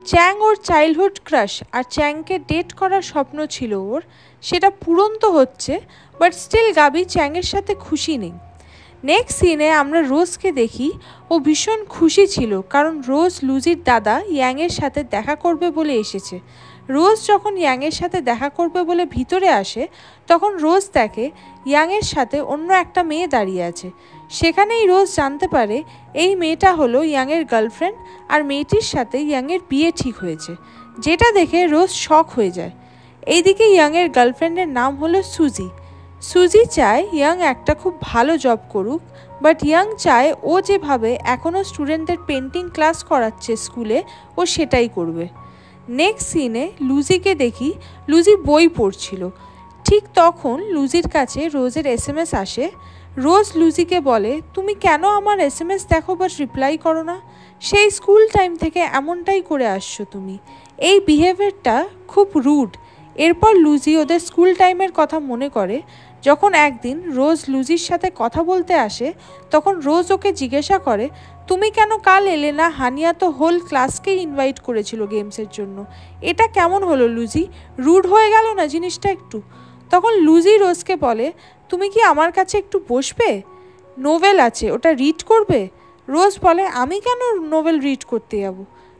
চ্যাং ওর childhood crush আর চ্যাংকে date করার স্বপ্ন ছিল ওর, সেটা পূরণ তো হচ্ছে, বাট স্টিল গাবি চ্যাংয়ের সাথে খুশি নেই। নেক্সট সিনে আমরা রোজকে দেখি, ও ভীষণ খুশি ছিল কারণ রোজ লুজির দাদা ইয়াংয়ের সাথে দেখা করবে বলে এসেছে। রোজ যখন ইয়াংয়ের সাথে দেখা করবে বলে ভিতরে আসে, তখন রোজ দেখে ইয়াংয়ের সাথে অন্য একটা মেয়ে দাঁড়িয়ে আছে। সেখানেই রোজ জানতে পারে এই মেয়েটা হলো ইয়াংয়ের গার্লফ্রেন্ড, আর মেয়েটির সাথে ইয়াংয়ের বিয়ে ঠিক হয়েছে, যেটা দেখে রোজ শক হয়ে যায়। এইদিকে ইয়াংয়ের গার্লফ্রেন্ডের নাম হলো সুজি। সুজি চায় ইয়াং একটা খুব ভালো জব করুক, বাট ইয়াং চায় ও যেভাবে এখনও স্টুডেন্টদের পেন্টিং ক্লাস করাচ্ছে স্কুলে, ও সেটাই করবে। নেক্সট সিনে লুজিকে দেখি, লুজি বই পড়ছিল। ঠিক তখন লুজির কাছে রোজের SMS আসে। রোজ লুজিকে বলে, তুমি কেন আমার SMS দেখো বাট রিপ্লাই করো না? সেই স্কুল টাইম থেকে এমনটাই করে আসছো তুমি, এই বিহেভিয়ারটা খুব রুড। এরপর লুজি ওদের স্কুল টাইমের কথা মনে করে। যখন একদিন রোজ লুজির সাথে কথা বলতে আসে, তখন রোজ ওকে জিজ্ঞাসা করে, তুমি কেন কাল এলে না? হানিয়া তো হোল ক্লাসকেই ইনভাইট করেছিল গেমসের জন্য, এটা কেমন হলো লুজি? রুড হয়ে গেল না জিনিসটা একটু? তখন লুজি রোজকে বলে, তুমি কি আমার কাছে একটু বসবে? নোভেল আছে, ওটা রিড করবে? রোজ বলে, আমি কেন নোভেল রিড করতে যাব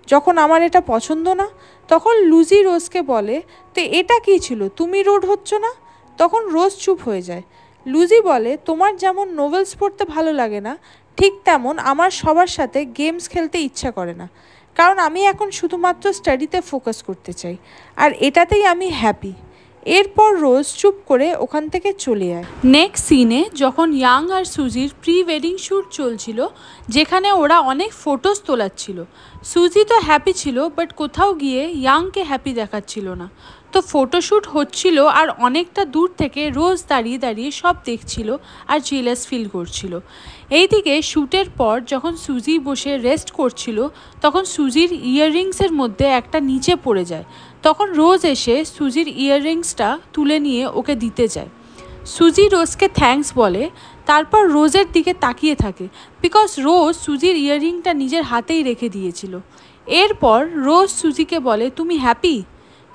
যখন আমার এটা পছন্দ না? তখন লুজি রোজকে বলে, তো এটা কী ছিল, তুমি রুড হচ্ছ না? তখন রোজ চুপ হয়ে যায়। লুজি বলে, তোমার যেমন নোভেলস পড়তে ভালো লাগে না, ঠিক তেমন আমার সবার সাথে গেমস খেলতে ইচ্ছা করে না, কারণ আমি এখন শুধুমাত্র স্টাডিতে ফোকাস করতে চাই, আর এটাতেই আমি হ্যাপি। এরপর রোজ চুপ করে ওখান থেকে চলে যায়। নেক্সট সিনে যখন ইয়াং আর সুজির প্রি ওয়েডিং শ্যুট চলছিল, যেখানে ওরা অনেক ফটোস তোলাচ্ছিল। সুজি তো হ্যাপি ছিল, বাট কোথাও গিয়ে ইয়াংকে হ্যাপি দেখাচ্ছিল না। তো ফটোশ্যুট হচ্ছিল আর অনেকটা দূর থেকে রোজ দাঁড়িয়ে দাঁড়িয়ে সব দেখছিল আর জেলাস ফিল করছিল। এইদিকে শ্যুটের পর যখন সুজি বসে রেস্ট করছিল, তখন সুজির ইয়াররিংসের মধ্যে একটা নিচে পড়ে যায়। তখন রোজ এসে সুজির ইয়াররিংসটা তুলে নিয়ে ওকে দিতে যায়। সুজি রোজকে থ্যাঙ্কস বলে, তারপর রোজের দিকে তাকিয়ে থাকে, বিকজ রোজ সুজির ইয়াররিংটা নিজের হাতেই রেখে দিয়েছিল। এরপর রোজ সুজিকে বলে, তুমি হ্যাপি?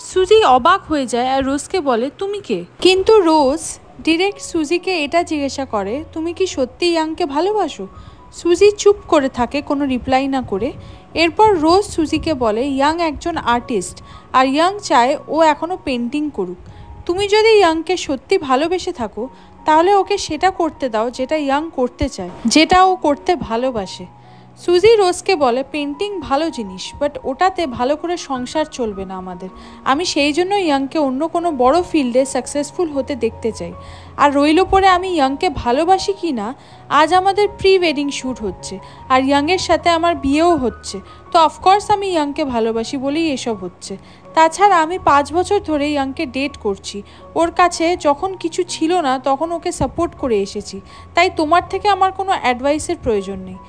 সুজি অবাক হয়ে যায় আর রোজকে বলে, তুমি কে? কিন্তু রোজ ডিরেক্ট সুজিকে এটা জিজ্ঞাসা করে, তুমি কি সত্যি ইয়াংকে ভালোবাসো? সুজি চুপ করে থাকে, কোনো রিপ্লাই না করে। এরপর রোজ সুজিকে বলে, ইয়াং একজন আর্টিস্ট, আর ইয়াং চায় ও এখনও পেন্টিং করুক। তুমি যদি ইয়াংকে সত্যি ভালোবেসে থাকো, তাহলে ওকে সেটা করতে দাও যেটা ইয়াং করতে চায়, যেটা ও করতে ভালোবাসে। সুজি রোজকে বলে, পেন্টিং ভালো জিনিস, বাট ওটাতে ভালো করে সংসার চলবে না আমাদের। আমি সেই জন্য ইয়াংকে অন্য কোনো বড় ফিল্ডে সাকসেসফুল হতে দেখতে চাই। আর রইল পরে আমি ইয়াংকে ভালোবাসি কি না, আজ আমাদের প্রি ওয়েডিং শ্যুট হচ্ছে, আর ইয়াংয়ের সাথে আমার বিয়েও হচ্ছে, তো অফকোর্স আমি ইয়াংকে ভালোবাসি বলেই এসব হচ্ছে। তাছাড়া আমি 5 বছর ধরে ইয়াংকে ডেট করছি, ওর কাছে যখন কিছু ছিল না তখন ওকে সাপোর্ট করে এসেছি, তাই তোমার থেকে আমার কোনো অ্যাডভাইসের প্রয়োজন নেই।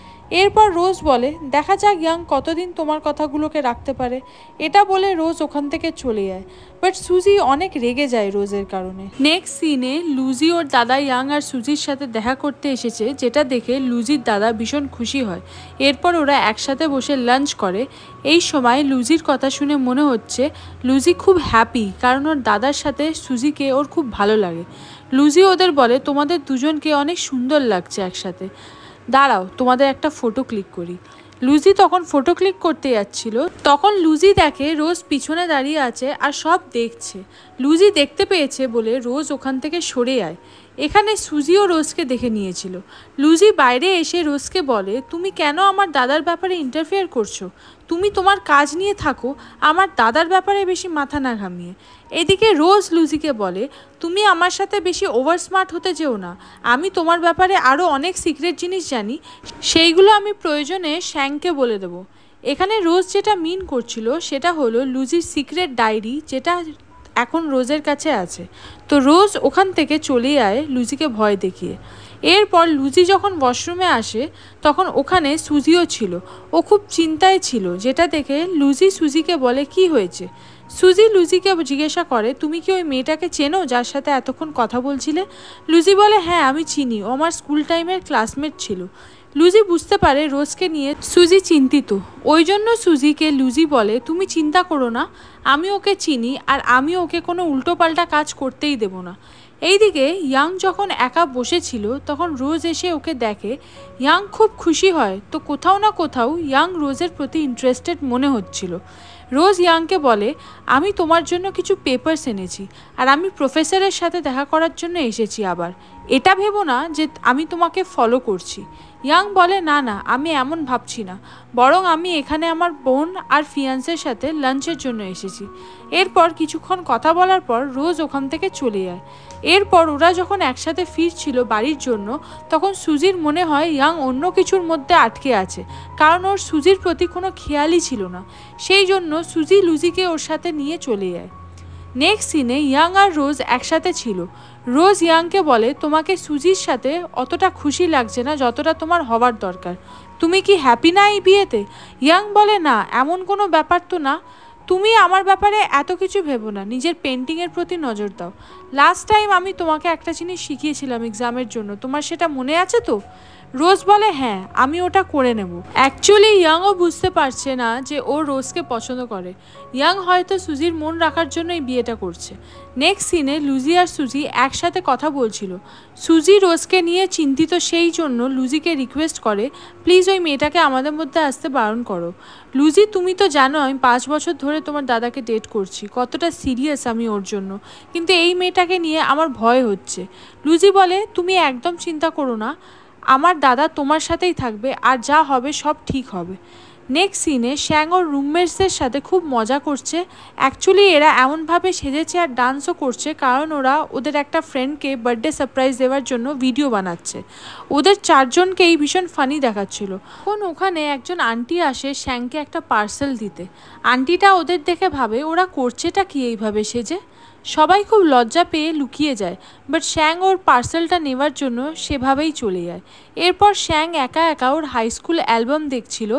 এরপর রোজ বলে, দেখা যাক ইয়াং কতদিন তোমার কথাগুলোকে রাখতে পারে। এটা বলে রোজ ওখান থেকে চলে যায়, বাট সুজি অনেক রেগে যায় রোজের কারণে। নেক্সট সিনে লুজি ওর দাদা ইয়াং আর সুজির সাথে দেখা করতে এসেছে, যেটা দেখে লুজির দাদা ভীষণ খুশি হয়। এরপর ওরা একসাথে বসে লাঞ্চ করে। এই সময় লুজির কথা শুনে মনে হচ্ছে লুজি খুব হ্যাপি, কারণ ওর দাদার সাথে সুজিকে ওর খুব ভালো লাগে। লুজি ওদের বলে, তোমাদের দুজনকে অনেক সুন্দর লাগছে একসাথে, দাঁড়াও তোমাদের একটা ফটো ক্লিক করি। লুজি তখন ফটো ক্লিক করতে যাচ্ছিল, তখন লুজি দেখে রোজ পিছনে দাঁড়িয়ে আছে আর সব দেখছে। লুজি দেখতে পেয়েছে বলে রোজ ওখান থেকে সরে যায়। এখানে সুজিও রোজকে দেখে নিয়েছিল। লুজি বাইরে এসে রোজকে বলে, তুমি কেন আমার দাদার ব্যাপারে ইন্টারফেয়ার করছো? তুমি তোমার কাজ নিয়ে থাকো, আমার দাদার ব্যাপারে বেশি মাথা না ঘামিয়ে। এদিকে রোজ লুজিকে বলে, তুমি আমার সাথে বেশি ওভার স্মার্ট হতে যেও না, আমি তোমার ব্যাপারে আরও অনেক সিক্রেট জিনিস জানি, সেইগুলো আমি প্রয়োজনে শ্যাংকে বলে দেবো। এখানে রোজ যেটা মিন করছিল সেটা হলো লুজির সিক্রেট ডায়েরি, যেটা এখন রোজের কাছে আছে। তো রোজ ওখান থেকে চলে যায় লুজিকে ভয় দেখিয়ে। এরপর লুজি যখন ওয়াশরুমে আসে, তখন ওখানে সুজিও ছিল। ও খুব চিন্তায় ছিল, যেটা দেখে লুজি সুজিকে বলে, কি হয়েছে? সুজি লুজিকে জিজ্ঞাসা করে, তুমি কি ওই মেয়েটাকে চেনো যার সাথে এতক্ষণ কথা বলছিলে? লুজি বলে, হ্যাঁ আমি চিনি, ও আমার স্কুল টাইমের ক্লাসমেট ছিল। লুজি বুঝতে পারে রোজকে নিয়ে সুজি চিন্তিত। ওই জন্য সুজিকে লুজি বলে, তুমি চিন্তা করো না, আমি ওকে চিনি আর আমি ওকে কোনো উল্টোপাল্টা কাজ করতেই দেব না। এইদিকে ইয়াং যখন একা বসেছিল তখন রোজ এসে ওকে দেখে। ইয়াং খুব খুশি হয়, তো কোথাও না কোথাও ইয়াং রোজের প্রতি ইন্টারেস্টেড মনে হচ্ছিল। রোজ ইয়াংকে বলে, আমি তোমার জন্য কিছু পেপারস এনেছি আর আমি প্রফেসরের সাথে দেখা করার জন্য এসেছি। আবার এটা ভেবো না যে আমি তোমাকে ফলো করছি। ইয়াং বলে, না না, আমি এমন ভাবছি না, বরং আমি এখানে আমার বোন আর ফিয়ান্সের সাথে লাঞ্চের জন্য এসেছি। এরপর কিছুক্ষণ কথা বলার পর রোজ ওখান থেকে চলে যায়। এরপর ওরা যখন একসাথে ফিরছিল বাড়ির জন্য তখন সুজির মনে হয় ইয়াং অন্য কিছুর মধ্যে আটকে আছে, কারণ ওর সুজির প্রতি কোনো খেয়ালই ছিল না। সেই জন্য সুজি লুজিকে ওর সাথে নিয়ে চলে যায়। নেক্সট সিনে ইয়াং আর রোজ একসাথে ছিল। রোজ ইয়াংকে বলে, তোমাকে সুজির সাথে অতটা খুশি লাগছে না যতটা তোমার হওয়ার দরকার। তুমি কি হ্যাপি না এই বিয়েতে? ইয়াং বলে, না, এমন কোনো ব্যাপার তো না। তুমি আমার ব্যাপারে এত কিছু ভেবো না, নিজের পেন্টিংয়ের প্রতি নজর দাও। লাস্ট টাইম আমি তোমাকে একটা জিনিস শিখিয়েছিলাম এক্সামের জন্য, তোমার সেটা মনে আছে তো? রোজ বলে, হ্যাঁ, আমি ওটা করে নেব। অ্যাকচুয়ালি ইয়াংও বুঝতে পারছে না যে ও রোজকে পছন্দ করে। ইয়াং হয়তো সুজির মন রাখার জন্য এই বিয়েটা করছে। নেক্সট সিনে লুজি আর সুজি একসাথে কথা বলছিল। সুজি রোজকে নিয়ে চিন্তিত, সেই জন্য লুজিকে রিকোয়েস্ট করে, প্লিজ ওই মেয়েটাকে আমাদের মধ্যে আসতে বারণ করো। লুজি, তুমি তো জানো আমি 5 বছর ধরে তোমার দাদাকে ডেট করছি, কতটা সিরিয়াস আমি ওর জন্য, কিন্তু এই মেয়েটাকে নিয়ে আমার ভয় হচ্ছে। লুজি বলে, তুমি একদম চিন্তা করো না, আমার দাদা তোমার সাথেই থাকবে আর যা হবে সব ঠিক হবে। নেক্সট সিনে শ্যাং ওর রুমমেটসদের সাথে খুব মজা করছে। অ্যাকচুয়ালি এরা এমনভাবে সেজেছে আর ডান্সও করছে কারণ ওরা ওদের একটা ফ্রেন্ডকে বার্থডে সারপ্রাইজ দেওয়ার জন্য ভিডিও বানাচ্ছে। ওদের 4 জনকেই ভীষণ ফানি দেখাচ্ছিল। তখন ওখানে একজন আন্টি আসে শ্যাংকে একটা পার্সেল দিতে। আন্টিটা ওদের দেখে ভাবে ওরা করছেটা কি এইভাবে সেজে। সবাই খুব লজ্জা পেয়ে লুকিয়ে যায়, বাট শ্যাং ওর পার্সেলটা নেওয়ার জন্য সেভাবেই চলে যায়। এরপর শ্যাং একা একা ওর হাই স্কুল অ্যালবাম দেখছিল।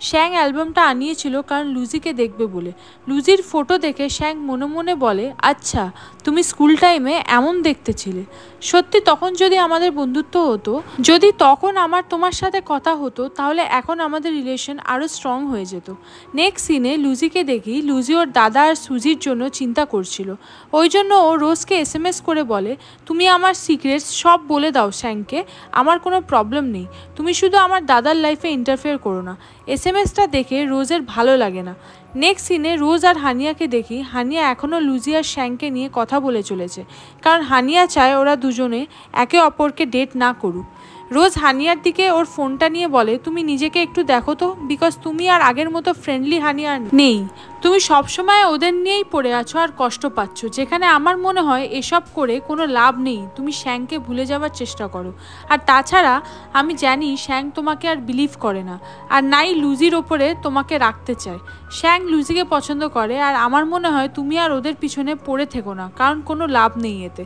শ্যাং অ্যালবামটা আনিয়েছিল কারণ লুজিকে দেখবে বলে। লুজির ফটো দেখে শ্যাং মনে মনে বলে, আচ্ছা, তুমি স্কুল টাইমে এমন দেখতে ছিলে। সত্যি তখন যদি আমাদের বন্ধুত্ব হতো, যদি তখন আমার তোমার সাথে কথা হতো, তাহলে এখন আমাদের রিলেশন আরও স্ট্রং হয়ে যেত। নেক্সট সিনে লুজিকে দেখি লুজি ওর দাদা আর সুজির জন্য চিন্তা করছিল। ওই জন্য ও রোজকে SMS করে বলে, তুমি আমার সিক্রেটস সব বলে দাও শ্যাংকে, আমার কোনো প্রবলেম নেই, তুমি শুধু আমার দাদার লাইফে ইন্টারফেয়ার করো না। SMSটা দেখে রোজের ভালো লাগে না। নেক্সট সিনে রোজ আর হানিয়াকে দেখি হানিয়া এখনও লুজি আর শ্যাংকে নিয়ে কথা বলে চলেছে, কারণ হানিয়া চায় ওরা দুজনে একে অপরকে ডেট না করুক। রোজ হানিয়ার দিকে ওর ফোনটা নিয়ে বলে, তুমি নিজেকে একটু দেখো তো, বিকজ তুমি আর আগের মতো ফ্রেন্ডলি হানিয়া নেই। তুমি সবসময় ওদের নিয়েই পড়ে আছো আর কষ্ট পাচ্ছ, যেখানে আমার মনে হয় এসব করে কোনো লাভ নেই। তুমি শ্যাংকে ভুলে যাওয়ার চেষ্টা করো। আর তাছাড়া আমি জানি শ্যাং তোমাকে আর বিলিভ করে না, আর নাই লুজির ওপরে তোমাকে রাখতে চায়। শ্যাং লুজিকে পছন্দ করে, আর আমার মনে হয় তুমি আর ওদের পিছনে পড়ে থেকো না, কারণ কোনো লাভ নেই এতে।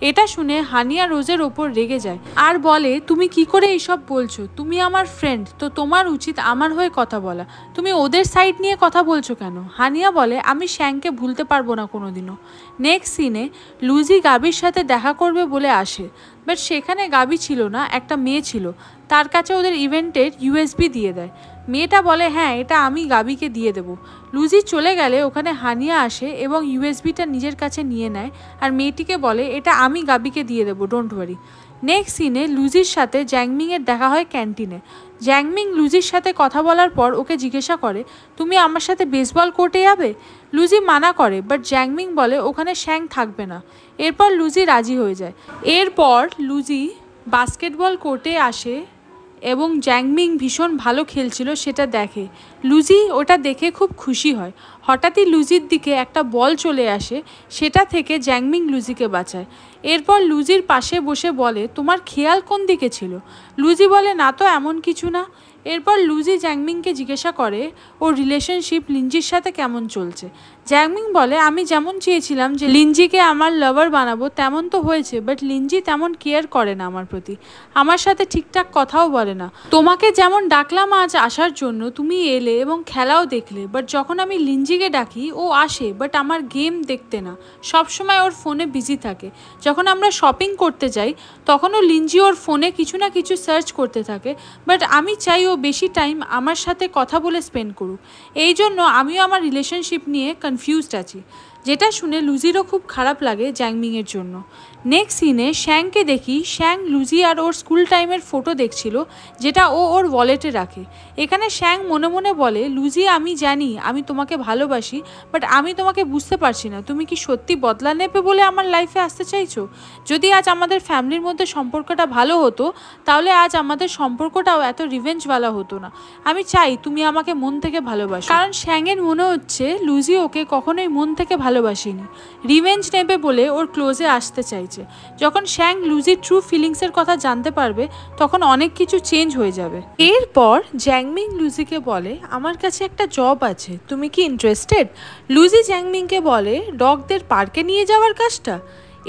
এটা শুনে হানিয়া রোজের ওপর রেগে যায় আর বলে, তুমি কি করে এইসব বলছো? তুমি আমার ফ্রেন্ড, তো তোমার উচিত আমার হয়ে কথা বলা, তুমি ওদের সাইড নিয়ে কথা বলছো কেন? হানিয়া বলে, আমি শ্যাংকে ভুলতে পারবো না কোনোদিনও। নেক্সট সিনে লুজি গাবির সাথে দেখা করবে বলে আসে, বাট সেখানে গাবি ছিল না, একটা মেয়ে ছিল। তার কাছে ওদের ইভেন্টের USB দিয়ে দেয়। মেয়েটা বলে, হ্যাঁ, এটা আমি গাবিকে দিয়ে দেবো। লুজি চলে গেলে ওখানে হানিয়া আসে এবং USBটা নিজের কাছে নিয়ে নেয় আর মেয়েটিকে বলে, এটা আমি গাবিকে দিয়ে দেবো, ডোন্ট ওয়ারি। নেক্সট সিনে লুজির সাথে জ্যাংমিংয়ের দেখা হয় ক্যান্টিনে। জ্যাংমিং লুজির সাথে কথা বলার পর ওকে জিজ্ঞাসা করে, তুমি আমার সাথে বেসবল কোর্টে যাবে? লুজি মানা করে, বাট জ্যাংমিং বলে ওখানে শ্যাং থাকবে না। এরপর লুজি রাজি হয়ে যায়। এরপর লুজি বাস্কেটবল কোর্টে আসে এবং জ্যাংমিং ভীষণ ভালো খেলছিল সেটা দেখে। লুজি ওটা দেখে খুব খুশি হয়। হঠাৎই লুজির দিকে একটা বল চলে আসে, সেটা থেকে জ্যাংমিং লুজিকে বাঁচায়। এরপর লুজির পাশে বসে বলে, তোমার খেয়াল কোন দিকে ছিল? লুজি বলে, না তো, এমন কিছু না। এরপর লুজি জ্যাংমিংকে জিজ্ঞাসা করে ওর রিলেশনশিপ লিঞ্জির সাথে কেমন চলছে। জ্যাংমিং বলে আমি যেমন চেয়েছিলাম যে লিঞ্জিকে আমার লাভার বানাবো তেমন তো হয়েছে, বাট লিঞ্জি তেমন কেয়ার করে না আমার প্রতি, আমার সাথে ঠিকঠাক কথাও বলে না। তোমাকে যেমন ডাকলাম আজ আসার জন্য, তুমি এলে এবং খেলাও দেখলে, বাট যখন আমি লিঞ্জিকে ডাকি ও আসে, বাট আমার গেম দেখতে না, সবসময় ওর ফোনে বিজি থাকে। যখন আমরা শপিং করতে যাই তখনও লিঞ্জি ওর ফোনে কিছু না কিছু সার্চ করতে থাকে, বাট আমি চাই ও বেশি টাইম আমার সাথে কথা বলে স্পেন্ড করুক। এই জন্য আমিও আমার রিলেশনশিপ নিয়ে কনফিউজড আছি। যেটা শুনে লুজিরও খুব খারাপ লাগে জ্যাংমিংয়ের জন্য। নেক্সট সিনে শ্যাংকে দেখি, শ্যাং লুজি আর ওর স্কুল টাইমের ফটো দেখছিল, যেটা ও ওর ওয়ালেটে রাখে। এখানে শ্যাং মনে মনে বলে, লুজি আমি জানি আমি তোমাকে ভালোবাসি, বাট আমি তোমাকে বুঝতে পারছি না তুমি কি সত্যি বদলা নেবে বলে আমার লাইফে আসতে চাইছো? যদি আজ আমাদের ফ্যামিলির মধ্যে সম্পর্কটা ভালো হতো তাহলে আজ আমাদের সম্পর্কটাও এত রিভেঞ্জওয়ালা হতো না। আমি চাই তুমি আমাকে মন থেকে ভালোবাসো। কারণ শ্যাংয়ের মনে হচ্ছে লুজি ওকে কখনোই মন থেকে ভালোবাসেনি, রিভেঞ্জ নেবে বলে ওর ক্লোজে আসতে চাইছে। যখন শ্যাং লুজির ট্রু ফিলিংসের কথা জানতে পারবে তখন অনেক কিছু চেঞ্জ হয়ে যাবে। এরপর জ্যাংমিং লুজিকে বলে আমার কাছে একটা জব আছে, তুমি কি ইন্টারেস্টেড? লুজি জ্যাংমিংকে বলে ডগদের পার্কে নিয়ে যাওয়ার কাজটা।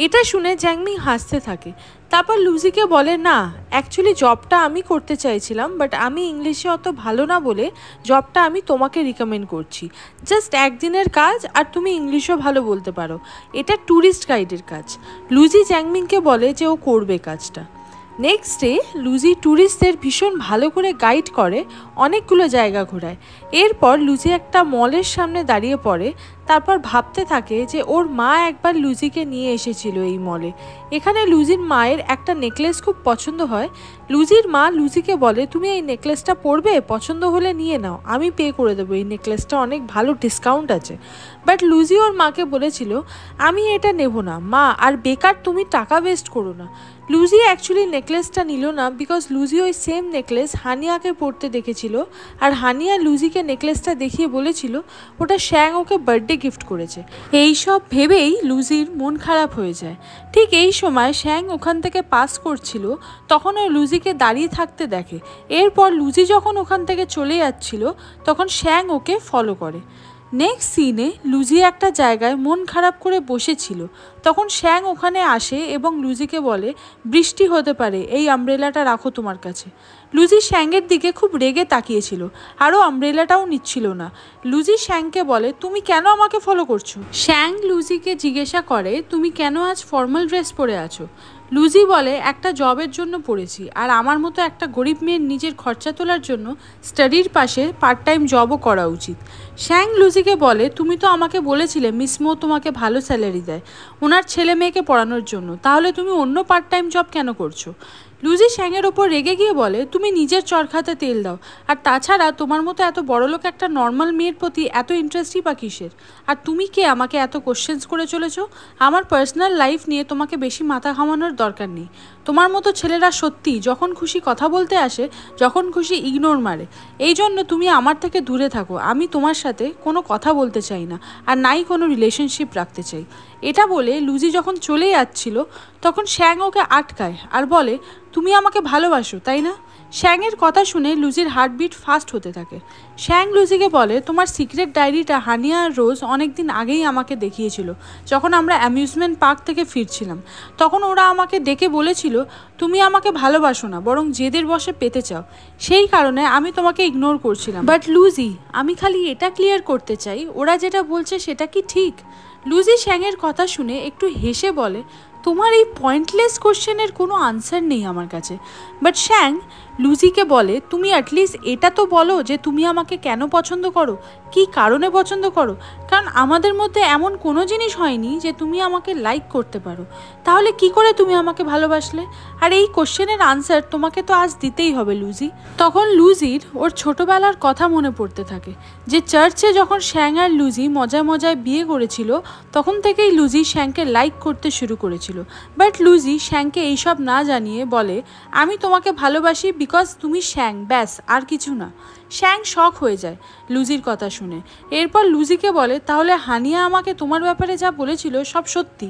এটা শুনে জ্যাংমিং হাসতে থাকে। তারপর লুজিকে বলে না, অ্যাকচুয়ালি জবটা আমি করতে চাইছিলাম, বাট আমি ইংলিশে অত ভালো না বলে জবটা আমি তোমাকে রিকমেন্ড করছি। জাস্ট একদিনের কাজ আর তুমি ইংলিশও ভালো বলতে পারো, এটা ট্যুরিস্ট গাইডের কাজ। লুজি জ্যাংমিংকে বলে যে ও করবে কাজটা। নেক্সট ডে লুজি ট্যুরিস্টদের ভীষণ ভালো করে গাইড করে, অনেকগুলো জায়গা ঘোরায়। এরপর লুজি একটা মলের সামনে দাঁড়িয়ে পড়ে, তারপর ভাবতে থাকে যে ওর মা একবার লুজিকে নিয়ে এসেছিল এই মলে। এখানে লুজির মায়ের একটা নেকলেস খুব পছন্দ হয়। লুজির মা লুজিকে বলে তুমি এই নেকলেসটা পরবে, পছন্দ হলে নিয়ে নাও, আমি পে করে দেবো, এই নেকলেসটা অনেক ভালো ডিসকাউন্ট আছে। বাট লুজি ওর মাকে বলেছিল আমি এটা নেব না মা, আর বেকার তুমি টাকা ওয়েস্ট করো না। লুজি অ্যাকচুয়ালি নেকলেসটা নিল না, বিকজ লুজি ওই সেম নেকলেস হানিয়াকে পরতে দেখেছিল, আর হানিয়া লুজিকে নেকলেসটা দেখিয়ে বলেছিল ওটা শ্যাং ওকে বার্থডে গিফট করেছে। এই সব ভেবেই লুজির মন খারাপ হয়ে যায়। ঠিক এই সময় শ্যাং ওখান থেকে পাস করছিল, তখন ও লুজিকে দাঁড়িয়ে থাকতে দেখে। এরপর লুজি যখন ওখান থেকে চলে যাচ্ছিল তখন শ্যাং ওকে ফলো করে। নেক্সট সিনে লুজি একটা জায়গায় মন খারাপ করে বসেছিল, তখন শ্যাং ওখানে আসে এবং লুজিকে বলে বৃষ্টি হতে পারে, এই আমব্রেলাটা রাখো তোমার কাছে। লুজি শ্যাংয়ের দিকে খুব রেগে তাকিয়েছিল, আরও আমব্রেলাটাও নিচ্ছিল না। লুজি শ্যাংকে বলে তুমি কেন আমাকে ফলো করছো? শ্যাং লুজিকে জিজ্ঞাসা করে তুমি কেন আজ ফর্মাল ড্রেস পরে আছো? লুজি বলে একটা জবের জন্য পড়েছি, আর আমার মতো একটা গরিব মেয়ের নিজের খরচা তোলার জন্য স্টাডির পাশে পার্ট টাইম জবও করা উচিত। শ্যাং লুজিকে বলে তুমি তো আমাকে বলেছিলে মিস মো তোমাকে ভালো স্যালারি দেয় ওনার ছেলে মেয়েকে পড়ানোর জন্য, তাহলে তুমি অন্য পার্ট টাইম জব কেন করছো? লুজি শ্যাংয়ের ওপর রেগে গিয়ে বলে তুমি নিজের চরখাতে তেল দাও, আর তাছাড়া তোমার মতো এত বড়লোক একটা নর্মাল মেয়ের প্রতি এত ইন্টারেস্টই বা কিসের? আর তুমি কে আমাকে এত কোশ্চেন্স করে চলেছো? আমার পার্সোনাল লাইফ নিয়ে তোমাকে বেশি মাথা ঘামানোর দরকার নেই। তোমার মতো ছেলেরা সত্যি যখন খুশি কথা বলতে আসে, যখন খুশি ইগনোর মারে। এই জন্য তুমি আমার থেকে দূরে থাকো, আমি তোমার সাথে কোনো কথা বলতে চাই না, আর নাই কোনো রিলেশনশিপ রাখতে চাই। এটা বলে লুজি যখন চলে যাচ্ছিল তখন শ্যাং ওকে আটকায় আর বলে তুমি আমাকে ভালোবাসো তাই না? শ্যাংয়ের কথা শুনে লুজির হার্টবিট ফাস্ট হতে থাকে। শ্যাং লুজিকে বলে তোমার সিক্রেট ডায়েরিটা হানিয়া আর রোজ অনেকদিন আগেই আমাকে দেখিয়েছিল, যখন আমরা অ্যামিউজমেন্ট পার্ক থেকে ফিরছিলাম। তখন ওরা আমাকে ডেকে বলেছিল তুমি আমাকে ভালোবাসো না, বরং জেদের বশে পেতে চাও, সেই কারণে আমি তোমাকে ইগনোর করছিলাম। বাট লুজি আমি খালি এটা ক্লিয়ার করতে চাই ওরা যেটা বলছে সেটা কি ঠিক? লুজি শ্যাংয়ের কথা শুনে একটু হেসে বলে তোমার এই পয়েন্টলেস কোশ্চেনের কোনো আনসার নেই আমার কাছে। বাট শ্যাং লুজিকে বলে তুমি অ্যাটলিস্ট এটা তো বলো যে তুমি আমাকে কেন পছন্দ করো, কি কারণে পছন্দ করো, কারণ আমাদের মধ্যে এমন কোনো জিনিস হয়নি যে তুমি আমাকে লাইক করতে পারো, তাহলে কি করে তুমি আমাকে ভালোবাসলে? আর এই কোশ্চেনের আনসার তোমাকে তো আজ দিতেই হবে লুজি। তখন লুজির ওর ছোটোবেলার কথা মনে পড়তে থাকে, যে চার্চে যখন শ্যাং আর লুজি মজায় মজায় বিয়ে করেছিল তখন থেকেই লুজি শ্যাংকে লাইক করতে শুরু করেছিল। বাট লুজি শ্যাংকে এইসব না জানিয়ে বলে আমি তোমাকে ভালোবাসি বিকজ তুমি শ্যাং, ব্যাস আর কিছু না। শ্যাং শক হয়ে যায় লুজির কথা শুনে। এরপর লুজিকে বলে তাহলে হানিয়া আমাকে তোমার ব্যাপারে যা বলেছিল সব সত্যি?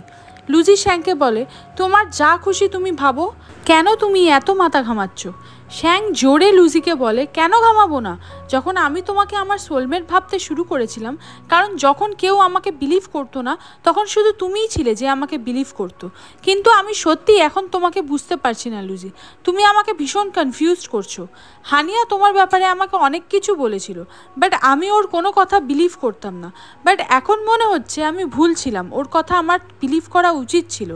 লুজি শ্যাংকে বলে তোমার যা খুশি তুমি ভাবো, কেন তুমি এত মাথা ঘামাচ্ছ? শ্যাং জোরে লুজিকে বলে, কেন ঘামাবো না? যখন আমি তোমাকে আমার সোলমেট ভাবতে শুরু করেছিলাম, কারণ যখন কেউ আমাকে বিলিভ করতো না তখন শুধু তুমিই ছিলে যে আমাকে বিলিভ করতো। কিন্তু আমি সত্যি এখন তোমাকে বুঝতে পারছি না লুজি, তুমি আমাকে ভীষণ কনফিউজড করছো। হানিয়া তোমার ব্যাপারে আমাকে অনেক কিছু বলেছিল, বাট আমি ওর কোনো কথা বিলিভ করতাম না। বাট এখন মনে হচ্ছে আমি ভুল ছিলাম, ওর কথা আমার বিলিভ করা উচিত ছিল।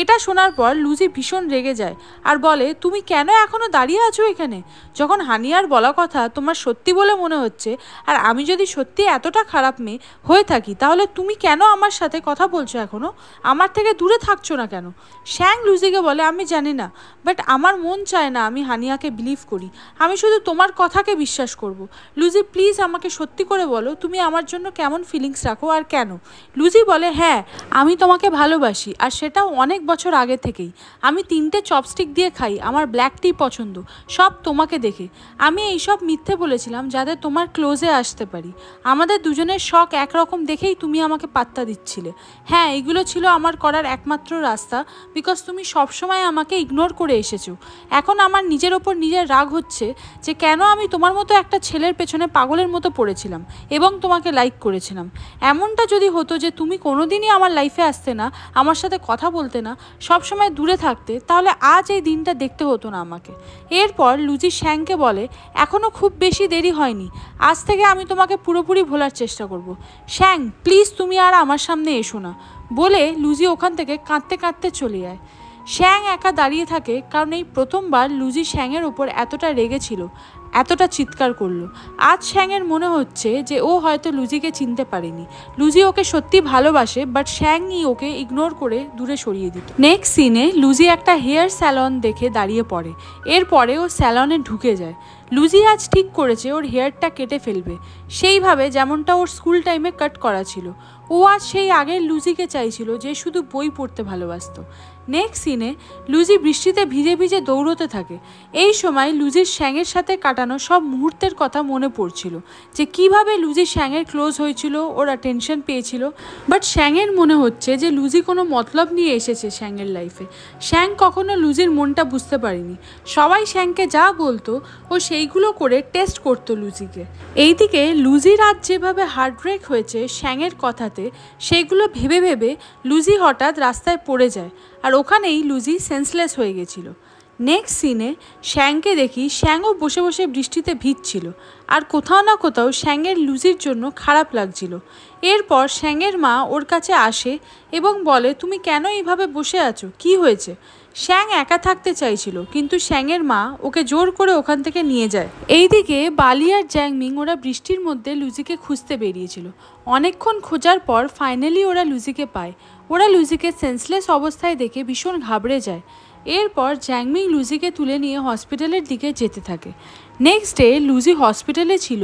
এটা শোনার পর লুজি ভীষণ রেগে যায় আর বলে, তুমি কেন এখনও দাঁড়িয়ে আছো এখানে? যখন হানিয়ার বলা কথা তোমার সত্যি বলে মনে হচ্ছে, আর আমি যদি সত্যি এতটা খারাপ মেয়ে হয়ে থাকি, তাহলে তুমি কেন আমার সাথে কথা বলছো এখনও? আমার থেকে দূরে থাকছো না কেন? শ্যাং লুজিকে বলে, আমি জানি না, বাট আমার মন চায় না আমি হানিয়াকে বিলিভ করি। আমি শুধু তোমার কথাকে বিশ্বাস করব। লুজি প্লিজ আমাকে সত্যি করে বলো, তুমি আমার জন্য কেমন ফিলিংস রাখো আর কেন? লুজি বলে, হ্যাঁ আমি তোমাকে ভালোবাসি, আর সেটাও অনেক বছর আগে থেকেই। আমি 3টে চপস্টিক দিয়ে খাই, আমার ব্ল্যাক টি পছন্দ, সব তোমাকে দেখে। আমি এইসব মিথ্যে বলেছিলাম যাতে তোমার ক্লোজে আসতে পারি। আমাদের দুজনের শখ একরকম দেখেই তুমি আমাকে পাত্তা দিচ্ছিলে। হ্যাঁ, এগুলো ছিল আমার করার একমাত্র রাস্তা, বিকজ তুমি সবসময় আমাকে ইগনোর করে এসেছো। এখন আমার নিজের ওপর নিজের রাগ হচ্ছে যে কেন আমি তোমার মতো একটা ছেলের পেছনে পাগলের মতো পড়েছিলাম এবং তোমাকে লাইক করেছিলাম। এমনটা যদি হতো যে তুমি কোনোদিনই আমার লাইফে আসতে না, আমার সাথে কথা বলতে না, সবসময় দূরে থাকতে, তাহলে আজ এই দিনটা দেখতে হতো না আমাকে। এরপর লুজি শ্যাংকে বলে, এখনও খুব বেশি দেরি হয়নি, আজ থেকে আমি তোমাকে পুরোপুরি ভোলার চেষ্টা করব। শ্যাং প্লিজ তুমি আর আমার সামনে এসো না, বলে লুজি ওখান থেকে কাঁদতে কাঁদতে চলে যায়। শ্যাং একা দাঁড়িয়ে থাকে, কারণ এই প্রথমবার লুজি শ্যাংয়ের ওপর এতটা রেগেছিল, এতটা চিৎকার করলো। আজ শ্যাংয়ের মনে হচ্ছে যে ও হয়তো লুজিকে চিনতে পারেনি। লুজি ওকে সত্যি ভালোবাসে, বাট শ্যাংই ওকে ইগনোর করে দূরে সরিয়ে দিত। নেক্সট সিনে লুজি একটা হেয়ার স্যালন দেখে দাঁড়িয়ে পড়ে। এরপরে ও স্যালনে ঢুকে যায়। লুজি আজ ঠিক করেছে ওর হেয়ারটা কেটে ফেলবে, সেইভাবে যেমনটা ওর স্কুল টাইমে কাট করা ছিল। ও আজ সেই আগের লুজিকে চাইছিল যে শুধু বই পড়তে ভালোবাসত। নেক্সট সিনে লুজি বৃষ্টিতে ভিজে ভিজে দৌড়তে থাকে। এই সময় লুজির শ্যাংয়ের সাথে কাটানো সব মুহূর্তের কথা মনে পড়ছিল, যে কিভাবে লুজি শ্যাংয়ের ক্লোজ হয়েছিল, ওর অ্যাটেনশন পেয়েছিল। বাট শ্যাংয়ের মনে হচ্ছে যে লুজি কোনো মতলব নিয়ে এসেছে শ্যাংয়ের লাইফে। শ্যাং কখনো লুজির মনটা বুঝতে পারেনি। সবাই শ্যাংকে যা বলতো ও সেইগুলো করে টেস্ট করতো লুজিকে। এইদিকে লুজির আজ যেভাবে হার্ট ব্রেক হয়েছে শ্যাংয়ের কথাতে, সেগুলো ভেবে ভেবে লুজি হঠাৎ রাস্তায় পড়ে যায়, আর ওখানেই লুজি সেন্সলেস হয়ে গেছিল। নেক্সট সিনে শ্যাংকে দেখি শ্যাংও বসে বসে বৃষ্টিতে ভিজছিল, আর কোথাও না কোথাও শ্যাংয়ের লুজির জন্য খারাপ লাগছিল। এরপর শ্যাংয়ের মা ওর কাছে আসে এবং বলে, তুমি কেন এইভাবে বসে আছো, কি হয়েছে? শ্যাং একা থাকতে চাইছিল, কিন্তু শ্যাংয়ের মা ওকে জোর করে ওখান থেকে নিয়ে যায়। এইদিকে বালি আর জ্যাংমিং ওরা বৃষ্টির মধ্যে লুজিকে খুঁজতে বেরিয়েছিল। অনেকক্ষণ খোঁজার পর ফাইনালি ওরা লুজিকে পায়। ওরা লুজিকে সেন্সলেস অবস্থায় দেখে ভীষণ ঘাবড়ে যায়। এরপর জ্যাংমিং লুজিকে তুলে নিয়ে হসপিটালের দিকে যেতে থাকে। নেক্সট ডে লুজি হসপিটালে ছিল।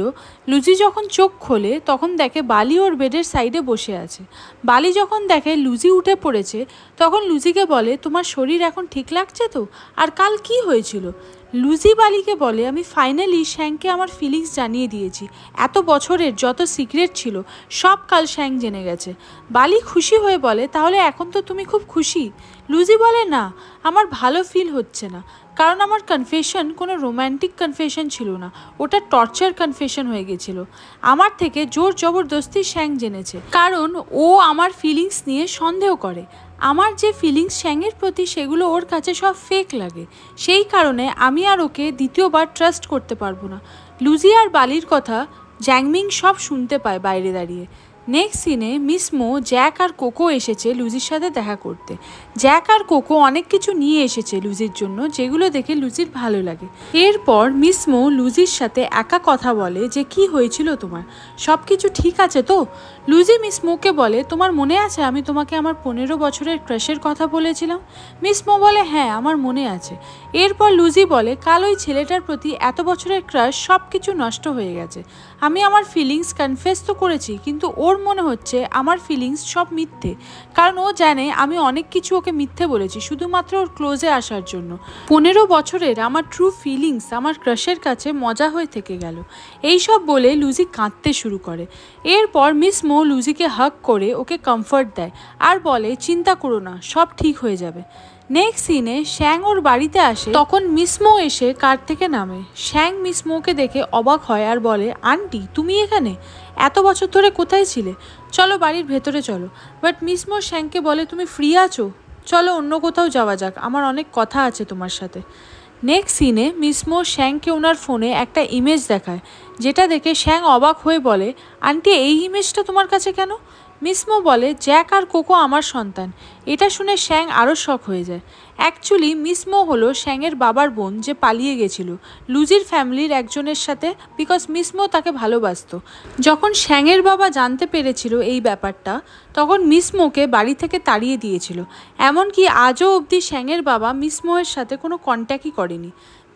লুজি যখন চোখ খোলে তখন দেখে বালি ওর বেডের সাইডে বসে আছে। বালি যখন দেখে লুজি উঠে পড়েছে, তখন লুজিকে বলে, তোমার শরীর এখন ঠিক লাগছে তো? আর কাল কি হয়েছিল? লুজি বালিকে বলে, আমি ফাইনালি শ্যাংকে আমার ফিলিংস জানিয়ে দিয়েছি। এত বছরের যত সিক্রেট ছিল সব কাল শ্যাং জেনে গেছে। বালি খুশি হয়ে বলে, তাহলে এখন তো তুমি খুব খুশি? লুজি বলে, না, আমার ভালো ফিল হচ্ছে না, কারণ আমার কনফেশন কোনো রোম্যান্টিক কনফেশন ছিল না, ওটা টর্চার কনফেশন হয়ে গেছিল। আমার থেকে জোর জবরদস্তি শ্যাং জেনেছে, কারণ ও আমার ফিলিংস নিয়ে সন্দেহ করে। আমার যে ফিলিংস শ্যাংয়ের প্রতি, সেগুলো ওর কাছে সব ফেক লাগে। সেই কারণে আমি আর ওকে দ্বিতীয়বার ট্রাস্ট করতে পারবো না। লুজি আর বালির কথা জ্যাংমিং সব শুনতে পায় বাইরে দাঁড়িয়ে। নেক্সট সিনে মিস মো, জ্যাক আর কোকো এসেছে লুজির সাথে দেখা করতে। জ্যাক আর কোকো অনেক কিছু নিয়ে এসেছে লুজির জন্য, যেগুলো দেখে লুজির ভালো লাগে। এরপর মিস মো লুজির সাথে একা কথা বলে যে কি হয়েছিল তোমার, সব কিছু ঠিক আছে তো? লুজি মিস মোকে বলে, তোমার মনে আছে আমি তোমাকে আমার 15 বছরের ক্রাশের কথা বলেছিলাম? মিস মো বলে, হ্যাঁ আমার মনে আছে। এরপর লুজি বলে, কাল ওই ছেলেটার প্রতি এত বছরের ক্রাশ সব কিছু নষ্ট হয়ে গেছে। আমি আমার ফিলিংস কনফেস তো করেছি, কিন্তু ওর মনে হচ্ছে আমার ফিলিংস সব মিথ্যে, কারণ ও জানে আমি অনেক কিছু ওকে মিথ্যে বলেছি শুধুমাত্র ওর ক্লোজে আসার জন্য। 15 বছরের আমার ট্রু ফিলিংস আমার ক্রাশের কাছে মজা হয়ে থেকে গেল। এইসব বলে লুজি কাঁদতে শুরু করে। এরপর মিস মো লুজিকে হাগ করে ওকে কমফর্ট দেয় আর বলে, চিন্তা করো না, সব ঠিক হয়ে যাবে। নেক্সট সিনে শ্যাং ওর বাড়িতে আসে, তখন মিস মো এসে কার থেকে নামে। শ্যাং মিস মোকে দেখে অবাক হয় আর বলে, আন্টি তুমি এখানে? এত বছর ধরে কোথায় ছিলে? চলো বাড়ির ভেতরে চলো। বাট মিস মো শ্যাংকে বলে, তুমি ফ্রি আছো? চলো অন্য কোথাও যাওয়া যাক, আমার অনেক কথা আছে তোমার সাথে। নেক্সট সিনে মিস মো শ্যাংকে ওনার ফোনে একটা ইমেজ দেখায়, যেটা দেখে শ্যাং অবাক হয়ে বলে, আন্টি এই ইমেজটা তোমার কাছে কেন? মিস মো বলে, জ্যাক আর কোকো আমার সন্তান। এটা শুনে শ্যাং আরও শক হয়ে যায়। অ্যাকচুয়ালি মিস মো হলো শ্যাংয়ের বাবার বোন, যে পালিয়ে গেছিল লুজির ফ্যামিলির একজনের সাথে, বিকজ মিস মো তাকে ভালোবাসতো। যখন শ্যাংয়ের বাবা জানতে পেরেছিল এই ব্যাপারটা, তখন মিস মোকে বাড়ি থেকে তাড়িয়ে দিয়েছিল। এমনকি আজও অবধি শ্যাংয়ের বাবা মিস মোয়ের সাথে কোনো কন্ট্যাক্টই করেনি।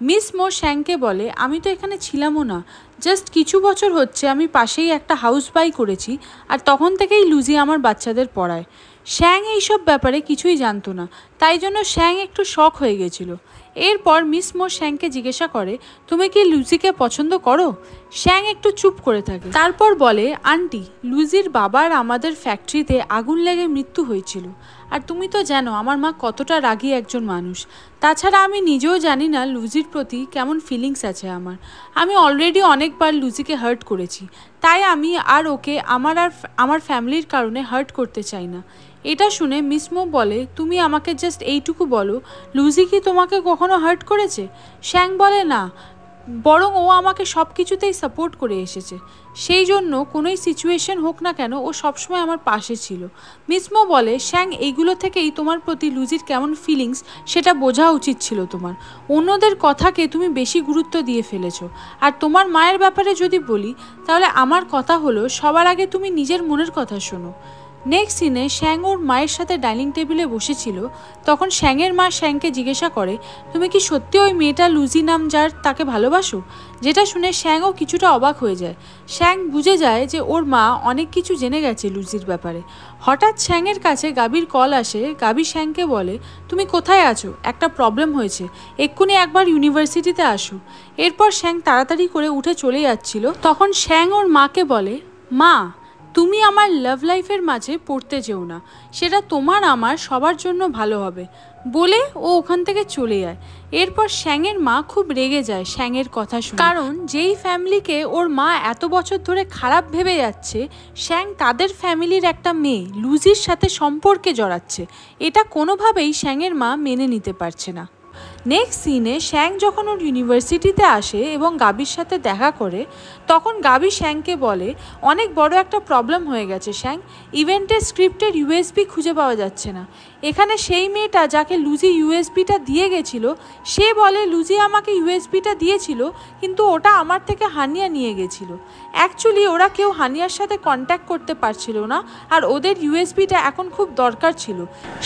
মিস মো শ্যাংকে বলে, আমি তো এখানে ছিলামও না, জাস্ট কিছু বছর হচ্ছে আমি পাশেই একটা হাউস বাই করেছি, আর তখন থেকেই লুজি আমার বাচ্চাদের পড়ায়। শ্যাং এইসব ব্যাপারে কিছুই জানতো না, তাই জন্য শ্যাং একটু শক হয়ে গেছিল। এরপর মিস মো শ্যাংকে জিজ্ঞাসা করে, তুমি কি লুজিকে পছন্দ করো? শ্যাং একটু চুপ করে থাকে, তারপর বলে, আন্টি লুজির বাবার আমাদের ফ্যাক্টরিতে আগুন লেগে মৃত্যু হয়েছিল, আর তুমি তো জানো আমার মা কতটা রাগী একজন মানুষ। তাছাড়া আমি নিজেও জানি না লুজির প্রতি কেমন ফিলিংস আছে আমার। আমি অলরেডি অনেকবার লুজিকে হার্ট করেছি, তাই আমি আর ওকে আমার ফ্যামিলির কারণে হার্ট করতে চাই না। এটা শুনে মিস মো বলে, তুমি আমাকে জাস্ট এইটুকু বলো, লুজি কি তোমাকে কখনো হার্ট করেছে? শ্যাং বলে, না, বরং ও আমাকে সব কিছুতেই সাপোর্ট করে এসেছে, সেই জন্য কোনোই সিচুয়েশন হোক না কেন ও সবসময় আমার পাশে ছিল। মিস মো বলে, শ্যাং এইগুলো থেকেই তোমার প্রতি লুজির কেমন ফিলিংস সেটা বোঝা উচিত ছিল তোমার। অন্যদের কথাকে তুমি বেশি গুরুত্ব দিয়ে ফেলেছো। আর তোমার মায়ের ব্যাপারে যদি বলি, তাহলে আমার কথা হলো, সবার আগে তুমি নিজের মনের কথা শোনো। নেক্সট সিনে শ্যাং ওর মায়ের সাথে ডাইনিং টেবিলে বসেছিল, তখন শ্যাংয়ের মা শ্যাংকে জিজ্ঞাসা করে, তুমি কি সত্যি ওই মেয়েটা লুজি নাম যার তাকে ভালোবাসো? যেটা শুনে শ্যাংও কিছুটা অবাক হয়ে যায়। শ্যাং বুঝে যায় যে ওর মা অনেক কিছু জেনে গেছে লুজির ব্যাপারে। হঠাৎ শ্যাংয়ের কাছে গাবির কল আসে। গাবি শ্যাংকে বলে, তুমি কোথায় আছো? একটা প্রবলেম হয়েছে, এক্ষুনি একবার ইউনিভার্সিটিতে আসো। এরপর শ্যাং তাড়াতাড়ি করে উঠে চলে যাচ্ছিল, তখন শ্যাং ওর মাকে বলে, মা তুমি আমার লাভ লাইফের মাঝে পড়তে যেও না, সেটা তোমার আমার সবার জন্য ভালো হবে, বলে ও ওখান থেকে চলে যায়। এরপর শ্যাংয়ের মা খুব রেগে যায় শ্যাংয়ের কথা শুনে, কারণ যেই ফ্যামিলিকে ওর মা এত বছর ধরে খারাপ ভেবে যাচ্ছে, শ্যাং তাদের ফ্যামিলির একটা মেয়ে লুজির সাথে সম্পর্কে জড়াচ্ছে। এটা কোনোভাবেই শ্যাংয়ের মা মেনে নিতে পারছে না। নেক্সট সিনে শ্যাং যখন ওর ইউনিভার্সিটিতে আসে এবং গাবির সাথে দেখা করে, তখন গাবি শ্যাংকে বলে, অনেক বড় একটা প্রবলেম হয়ে গেছে শ্যাং, ইভেন্টের স্ক্রিপ্টের ইউএসবি খুঁজে পাওয়া যাচ্ছে না। এখানে সেই মেয়েটা যাকে লুজি ইউএসবিটা দিয়ে গেছিলো, সে বলে লুজি আমাকে ইউএসবিটা দিয়েছিল, কিন্তু ওটা আমার থেকে হানিয়া নিয়ে গেছিলো। অ্যাকচুয়ালি ওরা কেউ হানিয়ার সাথে কন্ট্যাক্ট করতে পারছিল না, আর ওদের ইউএসবিটা এখন খুব দরকার ছিল।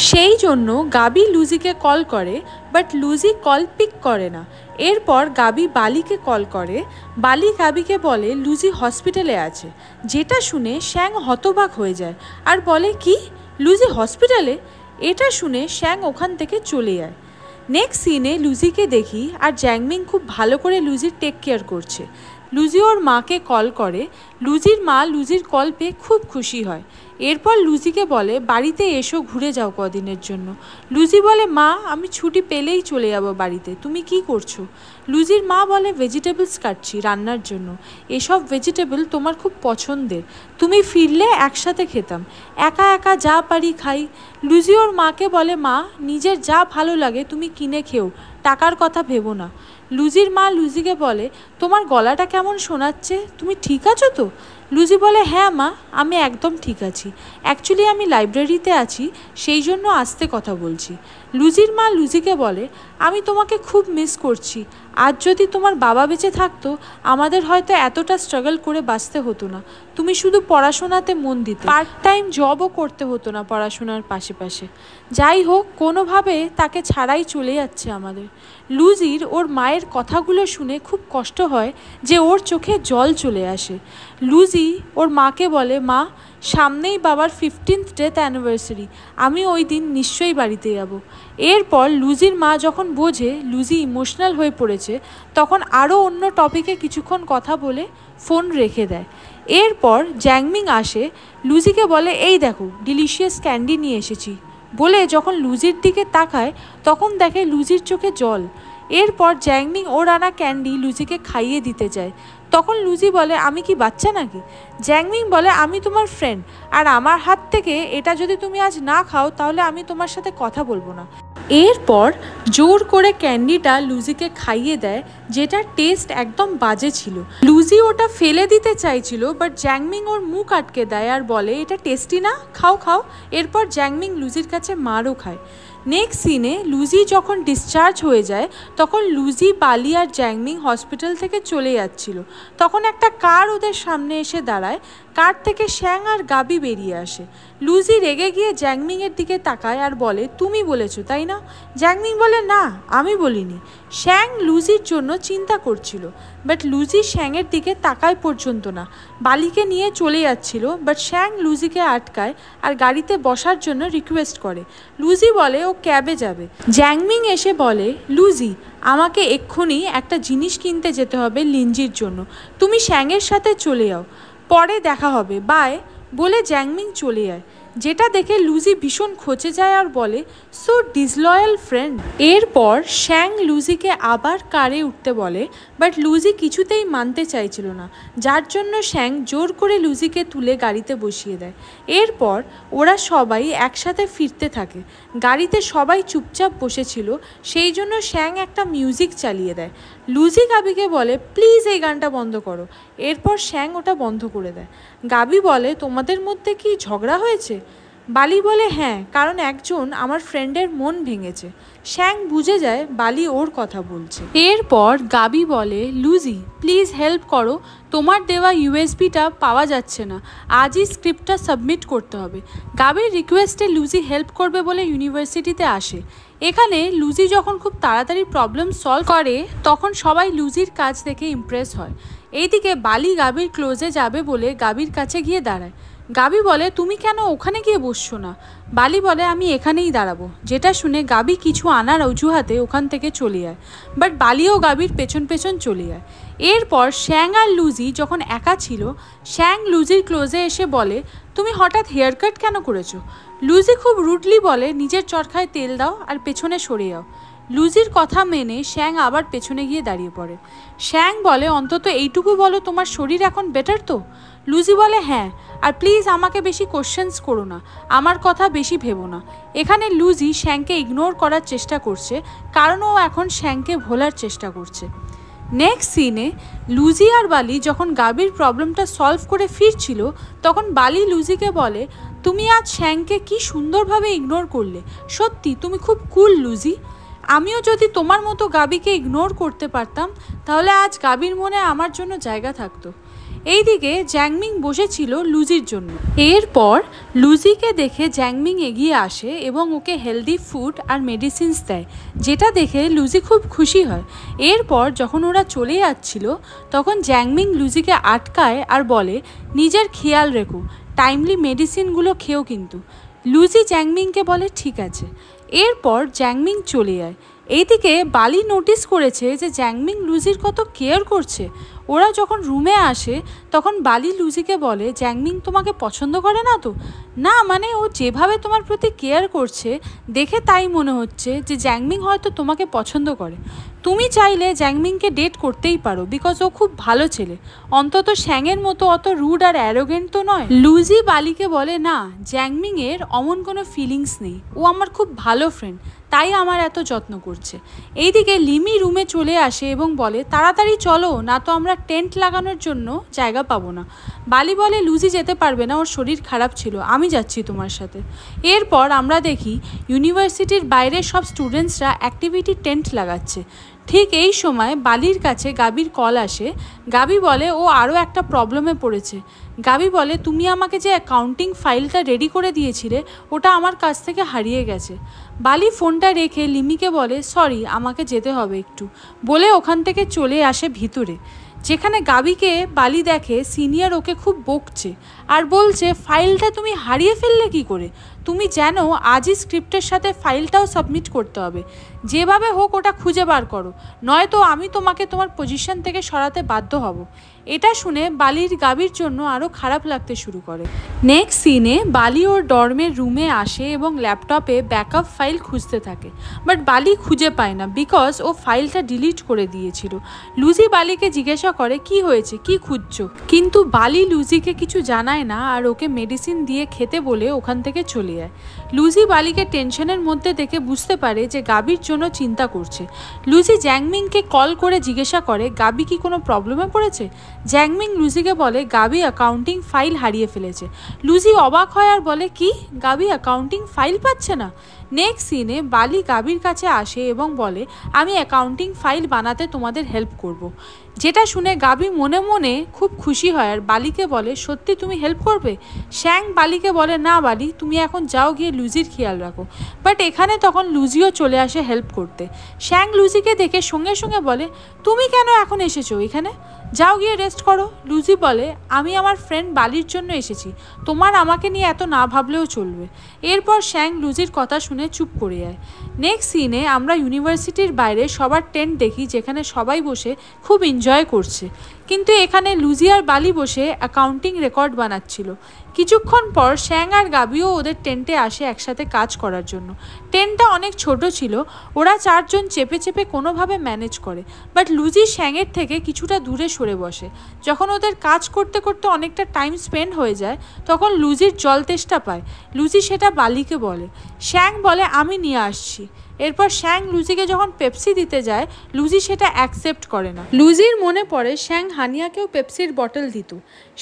সেই জন্য গাবি লুজিকে কল করে, বাট লুজি কল পিক করে না। এরপর গাবি বালিকে কল করে। বালি গাবিকে বলে লুজি হসপিটালে আছে। যেটা শুনে শ্যাং হতবাক হয়ে যায় আর বলে, কি লুজি হসপিটালে? এটা শুনে শ্যাং ওখান থেকে চলে যায়। নেক্সট সিনে লুজিকে দেখি আর জ্যাংমিং খুব ভালো করে লুজির টেক কেয়ার করছে। লুজি ওর মাকে কল করে। লুজির মা লুজির কল পেয়ে খুব খুশি হয়। এরপর লুজিকে বলে, বাড়িতে এসো, ঘুরে যাও কদিনের জন্য। লুজি বলে, মা আমি ছুটি পেলেই চলে যাব বাড়িতে, তুমি কি করছো? লুজির মা বলে, ভেজিটেবলস কাটছি রান্নার জন্য, এসব ভেজিটেবল তোমার খুব পছন্দের, তুমি ফিরলে একসাথে খেতাম, একা একা যা পারি খাই। লুজি ওর মাকে বলে, মা নিজের যা ভালো লাগে তুমি কিনে খেও, টাকার কথা ভেবো না। লুজির মা লুজিকে বলে, তোমার গলাটা কেমন শোনাচ্ছে, তুমি ঠিক আছো তো? লুজি বলে, হ্যাঁ মা, আমি একদম ঠিক আছি, অ্যাকচুয়ালি আমি লাইব্রেরিতে আছি, সেই জন্য আস্তে কথা বলছি। লুজির মা লুজিকে বলে, আমি তোমাকে খুব মিস করছি, আজ যদি তোমার বাবা বেঁচে থাকতো আমাদের হয়তো এতটা স্ট্রাগল করে বাঁচতে হতো না, তুমি শুধু পড়াশোনাতে মন দিতে, পার্ট টাইম জবও করতে হতো না পড়াশোনার পাশে পাশে। যাই হোক, কোনোভাবে তাকে ছাড়াই চলে যাচ্ছে আমাদের। লুজির ওর মায়ের কথাগুলো শুনে খুব কষ্ট হয় যে ওর চোখে জল চলে আসে। লুজি ওর মাকে বলে, মা সামনেই বাবার 15th ডেথ অ্যানিভার্সারি, আমি ওই দিন নিশ্চয়ই বাড়িতে যাব। এরপর লুজির মা যখন বোঝে লুজি ইমোশনাল হয়ে পড়েছে, তখন আরও অন্য টপিকে কিছুক্ষণ কথা বলে ফোন রেখে দেয়। এরপর জ্যাংমিং আসে, লুজিকে বলে, এই দেখো ডিলিশিয়াস ক্যান্ডি নিয়ে এসেছি, বলে যখন লুজির দিকে তাকায় তখন দেখে লুজির চোখে জল। এরপর জ্যাংমিং ওর আনা ক্যান্ডি লুজিকে খাইয়ে দিতে যায়। তখন লুজি বলে আমি কি বাচ্চা নাকি? জ্যাংমিং বলে আমি তোমার ফ্রেন্ড, আর আমার হাত থেকে এটা যদি তুমি আজ না খাও তাহলে আমি তোমার সাথে কথা বলবো না। এরপর জোর করে ক্যান্ডিটা লুজিকে খাইয়ে দেয়, যেটার টেস্ট একদম বাজে ছিল। লুজি ওটা ফেলে দিতে চাইছিল, বাট জ্যাংমিং ওর মুখ আটকে দেয় আর বলে এটা টেস্টি না, খাও খাও। এরপর জ্যাংমিং লুজির কাছে মারও খায়। নেক্সট সিনে লুজি যখন ডিসচার্জ হয়ে যায় তখন লুজি, বালি আর জ্যাংমিং হসপিটাল থেকে চলে যাচ্ছিল। তখন একটা কার ওদের সামনে এসে দাঁড়ায়। কার থেকে শ্যাং আর গাবি বেরিয়ে আসে। লুজি রেগে গিয়ে জ্যাংমিংয়ের দিকে তাকায় আর বলে তুমি বলেছো তাই না? জ্যাংমিং বলে না, আমি বলিনি। শ্যাং লুজির জন্য চিন্তা করছিল, বাট লুজি শ্যাংয়ের দিকে তাকায় পর্যন্ত না। বালিকে নিয়ে চলে যাচ্ছিল, বাট শ্যাং লুজিকে আটকায় আর গাড়িতে বসার জন্য রিকোয়েস্ট করে। লুজি বলে ও ক্যাবে যাবে। জ্যাংমিং এসে বলে লুজি, আমাকে এক্ষুনি একটা জিনিস কিনতে যেতে হবে লিনজির জন্য, তুমি শ্যাংয়ের সাথে চলে যাও, পরে দেখা হবে, বাই। বলে জ্যাংমিং চলে যায়, যেটা দেখে লুজি ভীষণ খচে যায় আর বলে সো ডিসলয়াল ফ্রেন্ড। এরপর শ্যাং লুজিকে আবার কারে উঠতে বলে, বাট লুজি কিছুতেই মানতে চাইছিল না, যার জন্য শ্যাং জোর করে লুজিকে তুলে গাড়িতে বসিয়ে দেয়। এরপর ওরা সবাই একসাথে ফিরতে থাকে। গাড়িতে সবাই চুপচাপ বসেছিল, সেই জন্য শ্যাং একটা মিউজিক চালিয়ে দেয়। লুজি গাবিকে বলে প্লিজ এই গানটা বন্ধ করো। এরপর শ্যাং ওটা বন্ধ করে দেয়। গাবি বলে তোমাদের মধ্যে কি ঝগড়া হয়েছে? বালি বলে হ্যাঁ, কারণ একজন আমার ফ্রেন্ডের মন ভেঙেছে। শ্যাং বুঝে যায় বালি ওর কথা বলছে। এরপর গাবি বলে লুজি প্লিজ হেল্প করো, তোমার দেওয়া ইউএসবিটা পাওয়া যাচ্ছে না, আজই স্ক্রিপ্টটা সাবমিট করতে হবে। গাবির রিকোয়েস্টে লুজি হেল্প করবে বলে ইউনিভার্সিটিতে আসে। এখানে লুজি যখন খুব তাড়াতাড়ি প্রবলেম সলভ করে তখন সবাই লুজির কাজ দেখে ইমপ্রেস হয়। এইদিকে বালি গাবির ক্লোজে যাবে বলে গাবির কাছে গিয়ে দাঁড়ায়। গাবি বলে তুমি কেন ওখানে গিয়ে বসছো না? বালি বলে আমি এখানেই দাঁড়াবো, যেটা শুনে গাবি কিছু আনার অজুহাতে ওখান থেকে চলে যায়, বাট বালিও গাবির পেছন পেছন চলে যায়। এরপর শ্যাং আর লুজি যখন একা ছিল, শ্যাং লুজির ক্লোজে এসে বলে তুমি হঠাৎ হেয়ার কাট কেন করেছো? লুজি খুব রুডলি বলে নিজের চরকায় তেল দাও আর পেছনে সরে যাও। লুজির কথা মেনে শ্যাং আবার পেছনে গিয়ে দাঁড়িয়ে পড়ে। শ্যাং বলে অন্তত এইটুকু বলো তোমার শরীর এখন বেটার তো? লুজি বলে হ্যাঁ, আর প্লিজ আমাকে বেশি কোশ্চেন্স করো না, আমার কথা বেশি ভেবো না। এখানে লুজি শ্যাংকে ইগনোর করার চেষ্টা করছে, কারণ ও এখন শ্যাংকে ভোলার চেষ্টা করছে। নেক্সট সিনে লুজি আর বালি যখন গাবির প্রবলেমটা সলভ করে ফিরছিল তখন বালি লুজিকে বলে তুমি আজ শ্যাংকে কি সুন্দরভাবে ইগনোর করলে, সত্যি তুমি খুব কুল লুজি। আমিও যদি তোমার মতো গাবিকে ইগনোর করতে পারতাম তাহলে আজ গাবির মনে আমার জন্য জায়গা থাকতো। এইদিকে জ্যাংমিং বসেছিল লুজির জন্য। এরপর লুজিকে দেখে জ্যাংমিং এগিয়ে আসে এবং ওকে হেলদি ফুড আর মেডিসিনস দেয়, যেটা দেখে লুজি খুব খুশি হয়। এরপর যখন ওরা চলে যাচ্ছিল তখন জ্যাংমিং লুজিকে আটকায় আর বলে নিজের খেয়াল রেখো, টাইমলি মেডিসিনগুলো খেও কিন্তু। লুজি জ্যাংমিংকে বলে ঠিক আছে। এরপর জ্যাংমিং চলে যায়। এইদিকে বালি নোটিস করেছে যে জ্যাংমিং লুজির কত কেয়ার করছে। ওরা যখন রুমে আসে তখন বালি লুজিকে বলে জ্যাংমিং তোমাকে পছন্দ করে না তো? না, মানে ও যেভাবে তোমার প্রতি কেয়ার করছে দেখে তাই মনে হচ্ছে যে জ্যাংমিং হয়তো তোমাকে পছন্দ করে। তুমি চাইলে জ্যাংমিংকে ডেট করতেই পারো, বিকজ ও খুব ভালো ছেলে, অন্তত শ্যাংয়ের মতো অত রুড আর অ্যারোগেন্ট তো নয়। লুজি বালিকে বলে না, জ্যাংমিংয়ের অমন কোনো ফিলিংস নেই, ও আমার খুব ভালো ফ্রেন্ড, তাই আমার এত যত্ন করছে। এইদিকে লিমি রুমে চলে আসে এবং বলে তাড়াতাড়ি চলো, না তো আমরা টেন্ট লাগানোর জন্য জায়গা পাবো না। বালি বলে লুজি যেতে পারবে না, ওর শরীর খারাপ ছিল, আমি যাচ্ছি তোমার সাথে। এরপর আমরা দেখি ইউনিভার্সিটির বাইরে সব স্টুডেন্টসরা অ্যাক্টিভিটি টেন্ট লাগাচ্ছে। ঠিক এই সময় বালির কাছে গাবির কল আসে। গাবি বলে ও আরও একটা প্রবলেমে পড়েছে। গাবি বলে তুমি আমাকে যে অ্যাকাউন্টিং ফাইলটা রেডি করে দিয়েছিলে ওটা আমার কাছ থেকে হারিয়ে গেছে। বালি ফোনটা রেখে লিমিকে বলে সরি, আমাকে যেতে হবে একটু, বলে ওখান থেকে চলে আসে ভিতরে। যেখানে গাবিকে বালি দেখে সিনিয়র ওকে খুব বকছে আর বলছে ফাইলটা তুমি হারিয়ে ফেললে কি করে, তুমি জানো আজই স্ক্রিপ্টের সাথে ফাইলটাও সাবমিট করতে হবে, যেভাবে হোক ওটা খুঁজে বার করো, নয়তো আমি তোমাকে তোমার পজিশন থেকে সরাতে বাধ্য হব। এটা শুনে বালির গাবির জন্য আরও খারাপ লাগতে শুরু করে। নেক্সট সিনে বালি ওর ডর্মের রুমে আসে এবং ল্যাপটপে ব্যাকআপ ফাইল খুঁজতে থাকে, বাট বালি খুঁজে পায় না বিকজ ও ফাইলটা ডিলিট করে দিয়েছিল। লুজি বালিকে জিজ্ঞাসা করে কি হয়েছে, কি খুঁজছো, কিন্তু বালি লুজিকে কিছু জানায় না আর ওকে মেডিসিন দিয়ে খেতে বলে ওখান থেকে চলে যায়। লুজি বালিকে টেনশনের মধ্যে দেখে বুঝতে পারে যে গাবির জন্য চিন্তা করছে। লুজি জ্যাংমিংকে কল করে জিজ্ঞাসা করে গাবি কি কোনো প্রবলেমে পড়েছে। জ্যাংমিং লুজিকে বলে গাবি অ্যাকাউন্টিং ফাইল হারিয়ে ফেলেছে। লুজি অবাক হয় আর বলে কি, গাবি অ্যাকাউন্টিং ফাইল পাচ্ছে না। নেক্সট সিনে বালি গাবির কাছে আসে এবং বলে আমি অ্যাকাউন্টিং ফাইল বানাতে তোমাদের হেল্প করব। যেটা শুনে গাবি মনে মনে খুব খুশি হয় আর বালিকে বলে সত্যি তুমি হেল্প করবে। শ্যাং বালিকে বলে না বালি, তুমি এখন যাও গিয়ে লুজির খেয়াল রাখো। বাট এখানে তখন লুজিও চলে আসে হেল্প করতে। শ্যাং লুজিকে দেখে সঙ্গে সঙ্গে বলে তুমি কেন এখন এসেছো এখানে, যাও গিয়ে রেস্ট করো। লুজি বলে আমি আমার ফ্রেন্ড বালির জন্য এসেছি, তোমার আমাকে নিয়ে এত না ভাবলেও চলবে। এরপর শ্যাং লুজির কথা শুনে চুপ করে যায়। নেক্সট সিনে আমরা ইউনিভার্সিটির বাইরে সবার টেন্ট দেখি, যেখানে সবাই বসে খুব এনজয় করছে, কিন্তু এখানে লুজি আর বালি বসে অ্যাকাউন্টিং রেকর্ড বানাচ্ছিল। কিছুক্ষণ পর শ্যাং আর গাবিও ওদের টেন্টে আসে একসাথে কাজ করার জন্য। টেন্টটা অনেক ছোট ছিল, ওরা চারজন চেপে চেপে কোনোভাবে ম্যানেজ করে, বাট লুজি শ্যাংয়ের থেকে কিছুটা দূরে সরে বসে। যখন ওদের কাজ করতে করতে অনেকটা টাইম স্পেন্ড হয়ে যায় তখন লুজির জল তেষ্টা পায়। লুজি সেটা বালিকে বলে, শ্যাং বলে আমি নিয়ে আসছি। এরপর শ্যাং লুজিকে যখন পেপসি দিতে যায় লুজি সেটা অ্যাকসেপ্ট করে না। লুজির মনে পড়ে শ্যাং হানিয়াকেও পেপসির বটল দিত।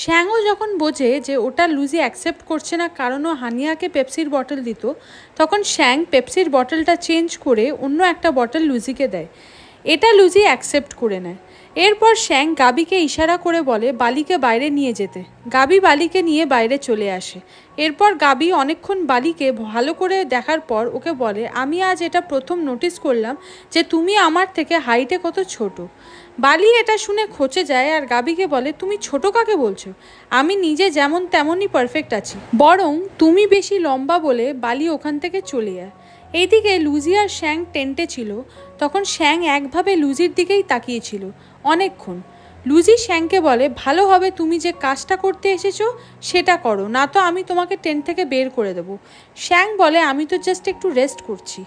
শ্যাংও যখন বোঝে যে ওটা লুজি অ্যাকসেপ্ট করছে না কারণ ও হানিয়াকে পেপসির বটল দিত, তখন শ্যাং পেপসির বটলটা চেঞ্জ করে অন্য একটা বটল লুজিকে দেয়। এটা লুজি অ্যাকসেপ্ট করে নেয়। এরপর শ্যাং গাবিকে ইশারা করে বলে বালিকে বাইরে নিয়ে যেতে। গাবি বালিকে নিয়ে বাইরে চলে আসে। এরপর গাবি অনেকক্ষণ বালিকে ভালো করে দেখার পর ওকে বলে আমি আজ এটা প্রথম নোটিস করলাম যে তুমি আমার থেকে হাইটে কত ছোট। বালি এটা শুনে খচে যায় আর গাবিকে বলে তুমি ছোট কাকে বলছো, আমি নিজে যেমন তেমনই পারফেক্ট আছি, বরং তুমি বেশি লম্বা বলে বালি ওখান থেকে চলে যায়। এইদিকে লুজি আর শ্যাং টেন্টে ছিল, তখন শ্যাং একভাবে লুজির দিকেই তাকিয়েছিল অনেকক্ষণ। লুজি শ্যাংকে বলে ভালো হবে তুমি যে কাজটা করতে এসেছো সেটা করো, না তো আমি তোমাকে টেন্ট থেকে বের করে দেবো। শ্যাং বলে আমি তো জাস্ট একটু রেস্ট করছি।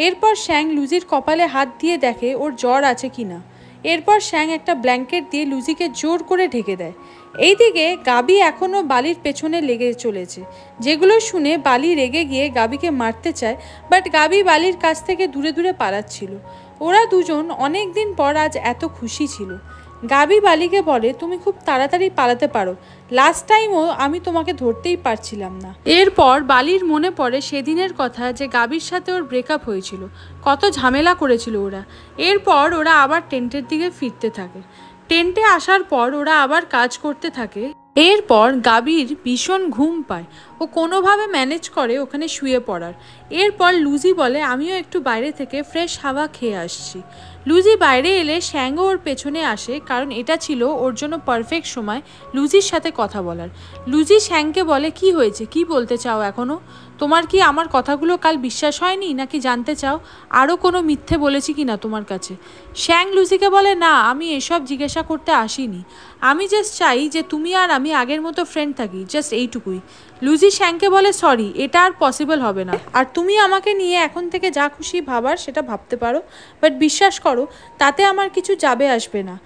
এরপর শ্যাং লুজির কপালে হাত দিয়ে দেখে ওর জ্বর আছে কি না। এরপর শ্যাং একটা ব্ল্যাঙ্কেট দিয়ে লুজিকে জোর করে ঢেকে দেয়। এইদিকে গাবি এখনও বালির পেছনে লেগে চলেছে, যেগুলো শুনে বালি রেগে গিয়ে গাবিকে মারতে চায়, বাট গাবি বালির কাছ থেকে দূরে দূরে পালাচ্ছিল। ওরা দুজন অনেক দিন পর আজ এত খুশি ছিল। গাবি বালিকে বলে তুমি খুব তাড়াতাড়ি পালাতে পারো, লাস্ট টাইমও আমি তোমাকে ধরতেই পারছিলাম না। এরপর বালির মনে পড়ে সেদিনের কথা যে গাবির সাথে ওর ব্রেকআপ হয়েছিল, কত ঝামেলা করেছিল ওরা। এরপর ওরা আবার টেন্টের দিকে ফিরতে থাকে। টেন্টে আসার পর ওরা আবার কাজ করতে থাকে। এরপর গাবির ভীষণ ঘুম পায়, ও কোনোভাবে ম্যানেজ করে ওখানে শুয়ে পড়ার। এরপর লুজি বলে আমিও একটু বাইরে থেকে ফ্রেশ হাওয়া খেয়ে আসছি। লুজি বাইরে এলে শ্যাংও ওর পেছনে আসে, কারণ এটা ছিল ওর জন্য পারফেক্ট সময় লুজির সাথে কথা বলার। লুজি শ্যাংকে বলে কি হয়েছে, কি বলতে চাও এখনও, তোমার কি আমার কথাগুলো কাল বিশ্বাস হয়নি নাকি জানতে চাও আরও কোনো মিথ্যে বলেছি কি না তোমার কাছে। শ্যাং লুজিকে বলে না, আমি এসব জিজ্ঞাসা করতে আসিনি, আমি জাস্ট চাই যে তুমি আর আমি আগের মতো ফ্রেন্ড থাকি, জাস্ট এইটুকুই। লুজি শ্যাংকে বলে সরি, এটা আর পসিবল হবে না, আর তুমি আমাকে নিয়ে এখন থেকে যা খুশি ভাবার সেটা ভাবতে পারো, বাট বিশ্বাস করো তাতে আমার কিছু যাবে আসবে না।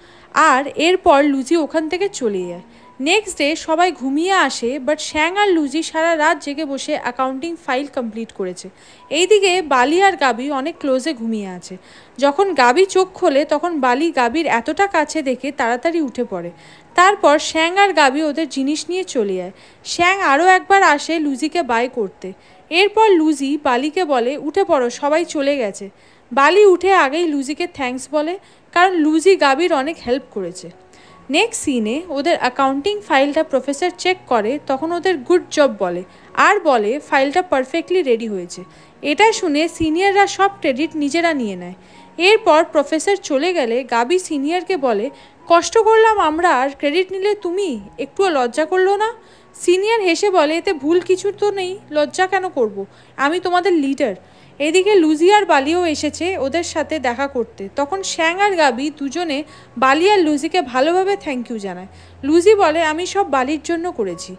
আর এরপর লুজি ওখান থেকে চলে যায়। নেক্সট ডে সবাই ঘুমিয়ে আসে, বাট শ্যাং আর লুজি সারা রাত জেগে বসে অ্যাকাউন্টিং ফাইল কমপ্লিট করেছে। এইদিকে বালি আর গাবি অনেক ক্লোজে ঘুমিয়ে আছে। যখন গাবি চোখ খোলে তখন বালি গাবির এতটা কাছে দেখে তাড়াতাড়ি উঠে পড়ে। তারপর শ্যাং আর গাবি ওদের জিনিস নিয়ে চলে যায়। শ্যাং আরও একবার আসে লুজিকে বাই করতে। এরপর লুজি বালিকে বলে উঠে পড়ো, সবাই চলে গেছে। বালি উঠে আগেই লুজিকে থ্যাঙ্কস বলে, কারণ লুজি গাবির অনেক হেল্প করেছে। নেক্সট সিনে ওদের অ্যাকাউন্টিং ফাইলটা প্রফেসর চেক করে, তখন ওদের গুড জব বলে আর বলে ফাইলটা পারফেক্টলি রেডি হয়েছে। এটা শুনে সিনিয়ররা সব ক্রেডিট নিজেরা নিয়ে নেয়। এরপর প্রফেসর চলে গেলে গাবি সিনিয়রকে বলে কষ্ট করলাম আমরা আর ক্রেডিট নিলে তুমি, একটুও লজ্জা করলো না। সিনিয়র হেসে বলে, এতে ভুল কিছু তো নেই, লজ্জা কেন করব, আমি তোমাদের লিডার। এদিকে লুজি আর বালিও এসেছে ওদের সাথে দেখা করতে। তখন শ্যাং আর গাবি দুজনে বালি আর লুজিকে ভালোভাবে থ্যাংক ইউ জানায়। লুজি বলে, আমি সব বালির জন্য করেছি।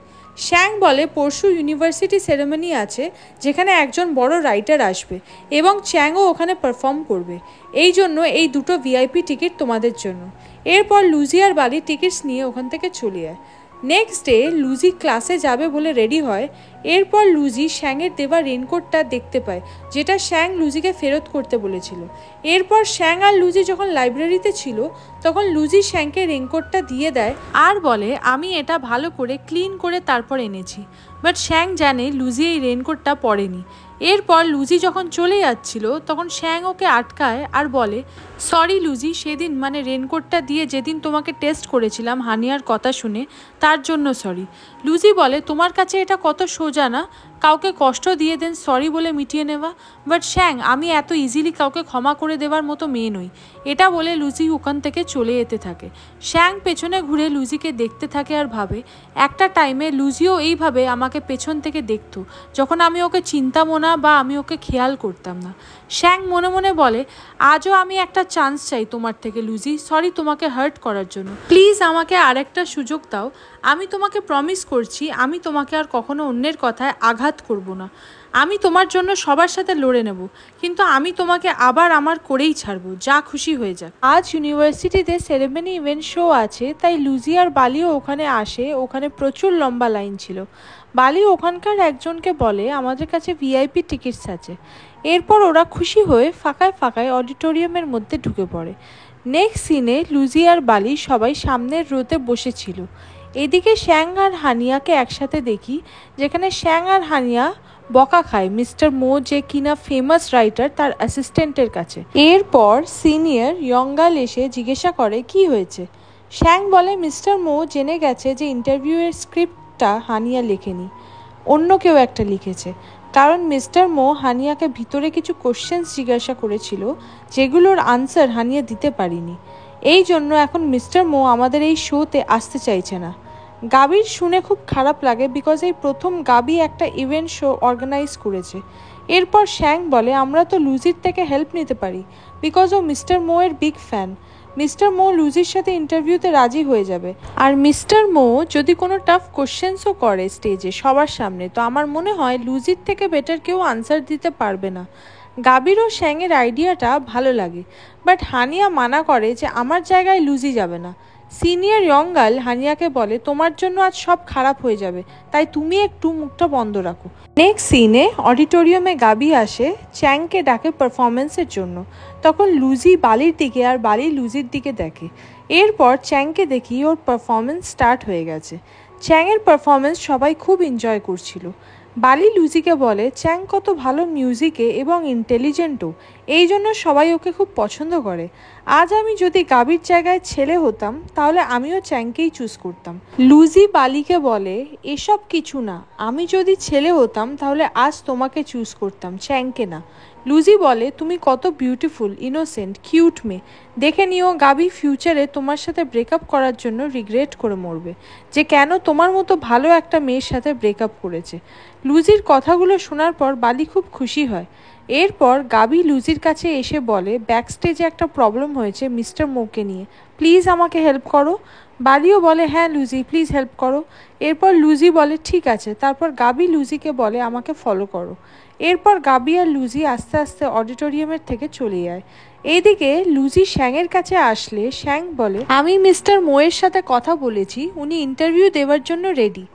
শ্যাং বলে, পরশু ইউনিভার্সিটি সেরেমনি আছে যেখানে একজন বড় রাইটার আসবে এবং চ্যাংও ওখানে পারফর্ম করবে, এই জন্য এই দুটো ভিআইপি টিকিট তোমাদের জন্য। এরপর লুজি আর বালি টিকিটস নিয়ে ওখান থেকে চলে যায়। নেক্সট ডে লুজি ক্লাসে যাবে বলে রেডি হয়। এরপর লুজি শ্যাংয়ের দেওয়া রেনকোটটা দেখতে পায়, যেটা শ্যাং লুজিকে ফেরত করতে বলেছিল। এরপর শ্যাং আর লুজি যখন লাইব্রেরিতে ছিল তখন লুজি শ্যাংকে রেনকোটটা দিয়ে দেয় আর বলে, আমি এটা ভালো করে ক্লিন করে তারপর এনেছি। বাট শ্যাং জানে লুজি এই রেনকোটটা পরেনি। এরপর লুজি যখন চলে যাচ্ছিল তখন শ্যাং ওকে আটকায় আর বলে, সরি লুজি, সেদিন মানে রেনকোটটা দিয়ে যেদিন তোমাকে টেস্ট করেছিলাম হানিয়ার কথা শুনে, তার জন্য সরি। লুজি বলে, তোমার কাছে এটা কত সোজা না, কাউকে কষ্ট দিয়ে দেন সরি বলে মিটিয়ে নেওয়া। বাট শ্যাং, আমি এত ইজিলি কাউকে ক্ষমা করে দেওয়ার মতো মেয়ে নই। এটা বলে লুজি ওখান থেকে চলে যেতে থাকে। শ্যাং পেছনে ঘুরে লুজিকে দেখতে থাকে আর ভাবে, একটা টাইমে লুজিও এইভাবে আমাকে পেছন থেকে দেখতো যখন আমি ওকে চিনতামও না বা আমি ওকে খেয়াল করতাম না। শ্যাং মনে মনে বলে, আজও আমি একটা চান্স চাই তোমার থেকে লুজি, সরি তোমাকে হার্ট করার জন্য, প্লিজ আমাকে আরেকটা সুযোগ দাও। আমি তোমাকে প্রমিস করছি আমি তোমাকে আর কখনো অন্যের কথায় আঘাত করব না। আমি তোমার জন্য সবার সাথে লড়ে নেব, কিন্তু আমি তোমাকে আবার আমার করেই ছাড়বো, যা খুশি হয়ে যাক। আজ ইউনিভার্সিটিতে সেরেমনি ইভেন্ট শো আছে, তাই লুজি আর বালিও ওখানে আসে। ওখানে প্রচুর লম্বা লাইন ছিল। বালি ওখানকার একজনকে বলে, আমাদের কাছে ভিআইপি টিকিটস আছে। এরপর ওরা খুশি হয়ে ফাঁকায় ফাঁকায় অডিটোরিয়ামের মধ্যে ঢুকে পড়ে। নেক্সট সিনে লুজি আর বালি সবাই সামনের রোতে বসেছিল। এদিকে শ্যাং আর হানিয়াকে একসাথে দেখি, যেখানে শ্যাং আর হানিয়া বকা খায় মিস্টার মো, যে কিনা ফেমাস রাইটার, তার অ্যাসিস্ট্যান্টের কাছে। এরপর সিনিয়র ইয়ঙ্গাল এসে জিজ্ঞাসা করে কি হয়েছে। শ্যাং বলে, মিস্টার মো জেনে গেছে যে ইন্টারভিউয়ের স্ক্রিপ্টটা হানিয়া লেখেনি, অন্য কেউ একটা লিখেছে। কারণ মিস্টার মো হানিয়াকে ভিতরে কিছু কোশ্চেন্স জিজ্ঞাসা করেছিল যেগুলোর আনসার হানিয়া দিতে পারিনি। এই জন্য এখন মিস্টার মো আমাদের এই শোতে আসতে চাইছে না। গাবির শুনে খুব খারাপ লাগে, বিকজ এই প্রথম গাবি একটা ইভেন্ট শো অর্গানাইজ করেছে। এরপর শ্যাং বলে, আমরা তো লুজির থেকে হেল্প নিতে পারি, বিকজ ও মিস্টার মো এর বিগ ফ্যান। মিস্টার মো লুজির সাথে ইন্টারভিউতে রাজি হয়ে যাবে। আর মিস্টার মো যদি কোনো টাফ কোশ্চেন্সও করে স্টেজে সবার সামনে, তো আমার মনে হয় লুজির থেকে বেটার কেউ আনসার দিতে পারবে না। গাবির ও শ্যাংয়ের আইডিয়াটা ভালো লাগে, বাট হানিয়া মানা করে যে আমার জায়গায় লুজি যাবে না। সিনিয়র ইয়ঙ্গাল হানিয়াকে বলে, তোমার জন্য আজ সব খারাপ হয়ে যাবে, তাই তুমি একটু মুখটা বন্ধ রাখো। নেক্সট সিনে অডিটোরিয়ামে গাবি আসে চ্যাংকে ডাকে পারফরমেন্সের জন্য। তখন লুজি বালির দিকে আর বালি লুজির দিকে দেখে। এরপর চ্যাংকে দেখি ওর পারফরমেন্স স্টার্ট হয়ে গেছে। চ্যাংয়ের পারফরমেন্স সবাই খুব এনজয় করছিল। বালি লুজিকে বলে, চ্যাং কত ভালো মিউজিকে এবং ইন্টেলিজেন্টও, এই জন্য সবাই ওকে খুব পছন্দ করে। আজ আমি যদি গাবির জায়গায় ছেলে হতাম তাহলে আমিও চ্যাংকেই চুজ করতাম। লুজি বালিকে বলে, এসব কিছু না, আমি যদি ছেলে হতাম তাহলে আজ তোমাকে চুজ করতাম, চ্যাংকে না। লুজি বলে, তুমি কত বিউটিফুল, ইনোসেন্ট, কিউট মেয়ে। দেখে নিও গাবি ফিউচারে তোমার সাথে ব্রেকআপ করার জন্য রিগ্রেট করে মরবে, যে কেন তোমার মতো ভালো একটা মেয়ের সাথে ব্রেকআপ করেছে। লুজির কথাগুলো শোনার পর বালি খুব খুশি হয়। এরপর গাবি লুজির কাছে এসে বলে, ব্যাকস্টেজে একটা প্রবলেম হয়েছে মিস্টার মোকে নিয়ে, প্লিজ আমাকে হেল্প করো। বালিও বলে, হ্যাঁ লুজি প্লিজ হেল্প করো। এরপর লুজি বলে, ঠিক আছে। তারপর গাবি লুজিকে বলে, আমাকে ফলো করো। এরপর গাবি আর লুজি আস্তে আস্তে অডিটোরিয়ামের থেকে চলে যায়। এইদিকে লুজি শ্যাংয়ের কাছে আসলে শ্যাং বলে, আমি মিস্টার মোয়ের সাথে কথা বলেছি, উনি ইন্টারভিউ দেওয়ার জন্য রেডি।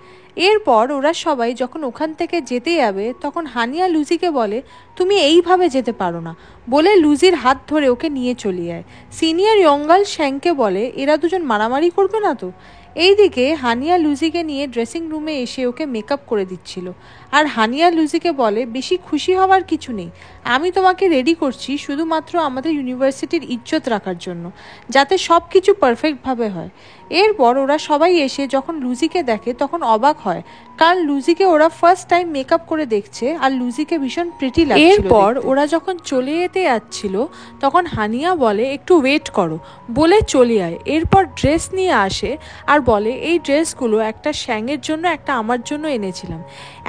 এরপর ওরা সবাই যখন ওখান থেকে যেতে যাবে তখন হানিয়া লুজিকে বলে, তুমি এইভাবে যেতে পারো না, বলে লুজির হাত ধরে ওকে নিয়ে চলে যায়। সিনিয়র ইয়ঙ্গাল শ্যাংকে বলে, এরা দুজন মারামারি করবে না তো। এইদিকে হানিয়া লুজিকে নিয়ে ড্রেসিং রুমে এসে ওকে মেকআপ করে দিচ্ছিল। আর হানিয়া লুজিকে বলে, বেশি খুশি হওয়ার কিছু নেই, আমি তোমাকে রেডি করছি শুধুমাত্র আমাদের ইউনিভার্সিটির ইজ্জত রাখার জন্য, যাতে সব কিছু পারফেক্টভাবে হয়। এরপর ওরা সবাই এসে যখন লুজিকে দেখে তখন অবাক হয়, কারণ লুজিকে ওরা ফার্স্ট টাইম মেকআপ করে দেখছে আর লুজিকে ভীষণ প্রিটি লাগছিল। এরপর ওরা যখন চলে যেতে যাচ্ছিল তখন হানিয়া বলে একটু ওয়েট করো, বলে চলে আয়। এরপর ড্রেস নিয়ে আসে আর বলে এই ড্রেসগুলো একটা শ্যাংয়ের জন্য একটা আমার জন্য এনেছিলাম,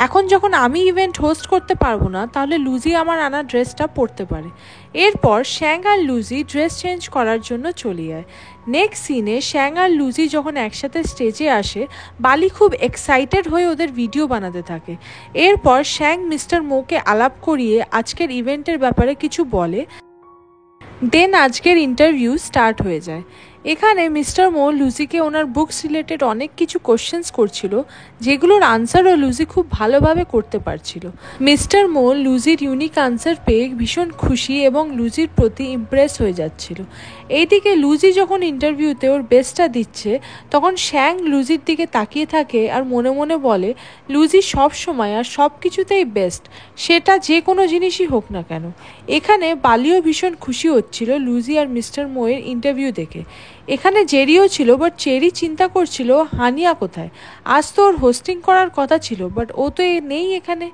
এখন যখন আমি ইভেন্ট হোস্ট করতে পারবো না তাহলে লুজি আমার আনা ড্রেসটা পরতে পারে। এরপর শ্যাং আর লুজি ড্রেস চেঞ্জ করার জন্য চলে যায়। নেক্সট সিনে শ্যাং আর লুজি যখন একসাথে স্টেজে আসে বালি খুব এক্সাইটেড হয়ে ওদের ভিডিও বানাতে থাকে। এরপর শ্যাং মিস্টার মোকে আলাপ করিয়ে আজকের ইভেন্টের ব্যাপারে কিছু বলে, দেন আজকের ইন্টারভিউ স্টার্ট হয়ে যায়। এখানে মিস্টার মো লুজিকে ওনার বুকস রিলেটেড অনেক কিছু কোশ্চেন্স করছিল, যেগুলোর আনসারও লুজি খুব ভালোভাবে করতে পারছিল। মিস্টার মো লুজির ইউনিক আনসার পেয়ে ভীষণ খুশি এবং লুজির প্রতি ইমপ্রেস হয়ে যাচ্ছিল। এইদিকে লুজি যখন ইন্টারভিউতে ওর বেস্টটা দিচ্ছে তখন শ্যাং লুজির দিকে তাকিয়ে থাকে আর মনে মনে বলে লুজি সব সময় আর সব কিছুতেই বেস্ট, সেটা যে কোনো জিনিসই হোক না কেন। এখানে বালিও ভীষণ খুশি হচ্ছিল লুজি আর মিস্টার মোয়ের ইন্টারভিউ দেখে। এখানে জেরিও ছিল, বাট চেরি চিন্তা করছিল হানিয়া কোথায়, আজ তো ওর হোস্টিং করার কথা ছিল বাট ও তো নেই এখানে।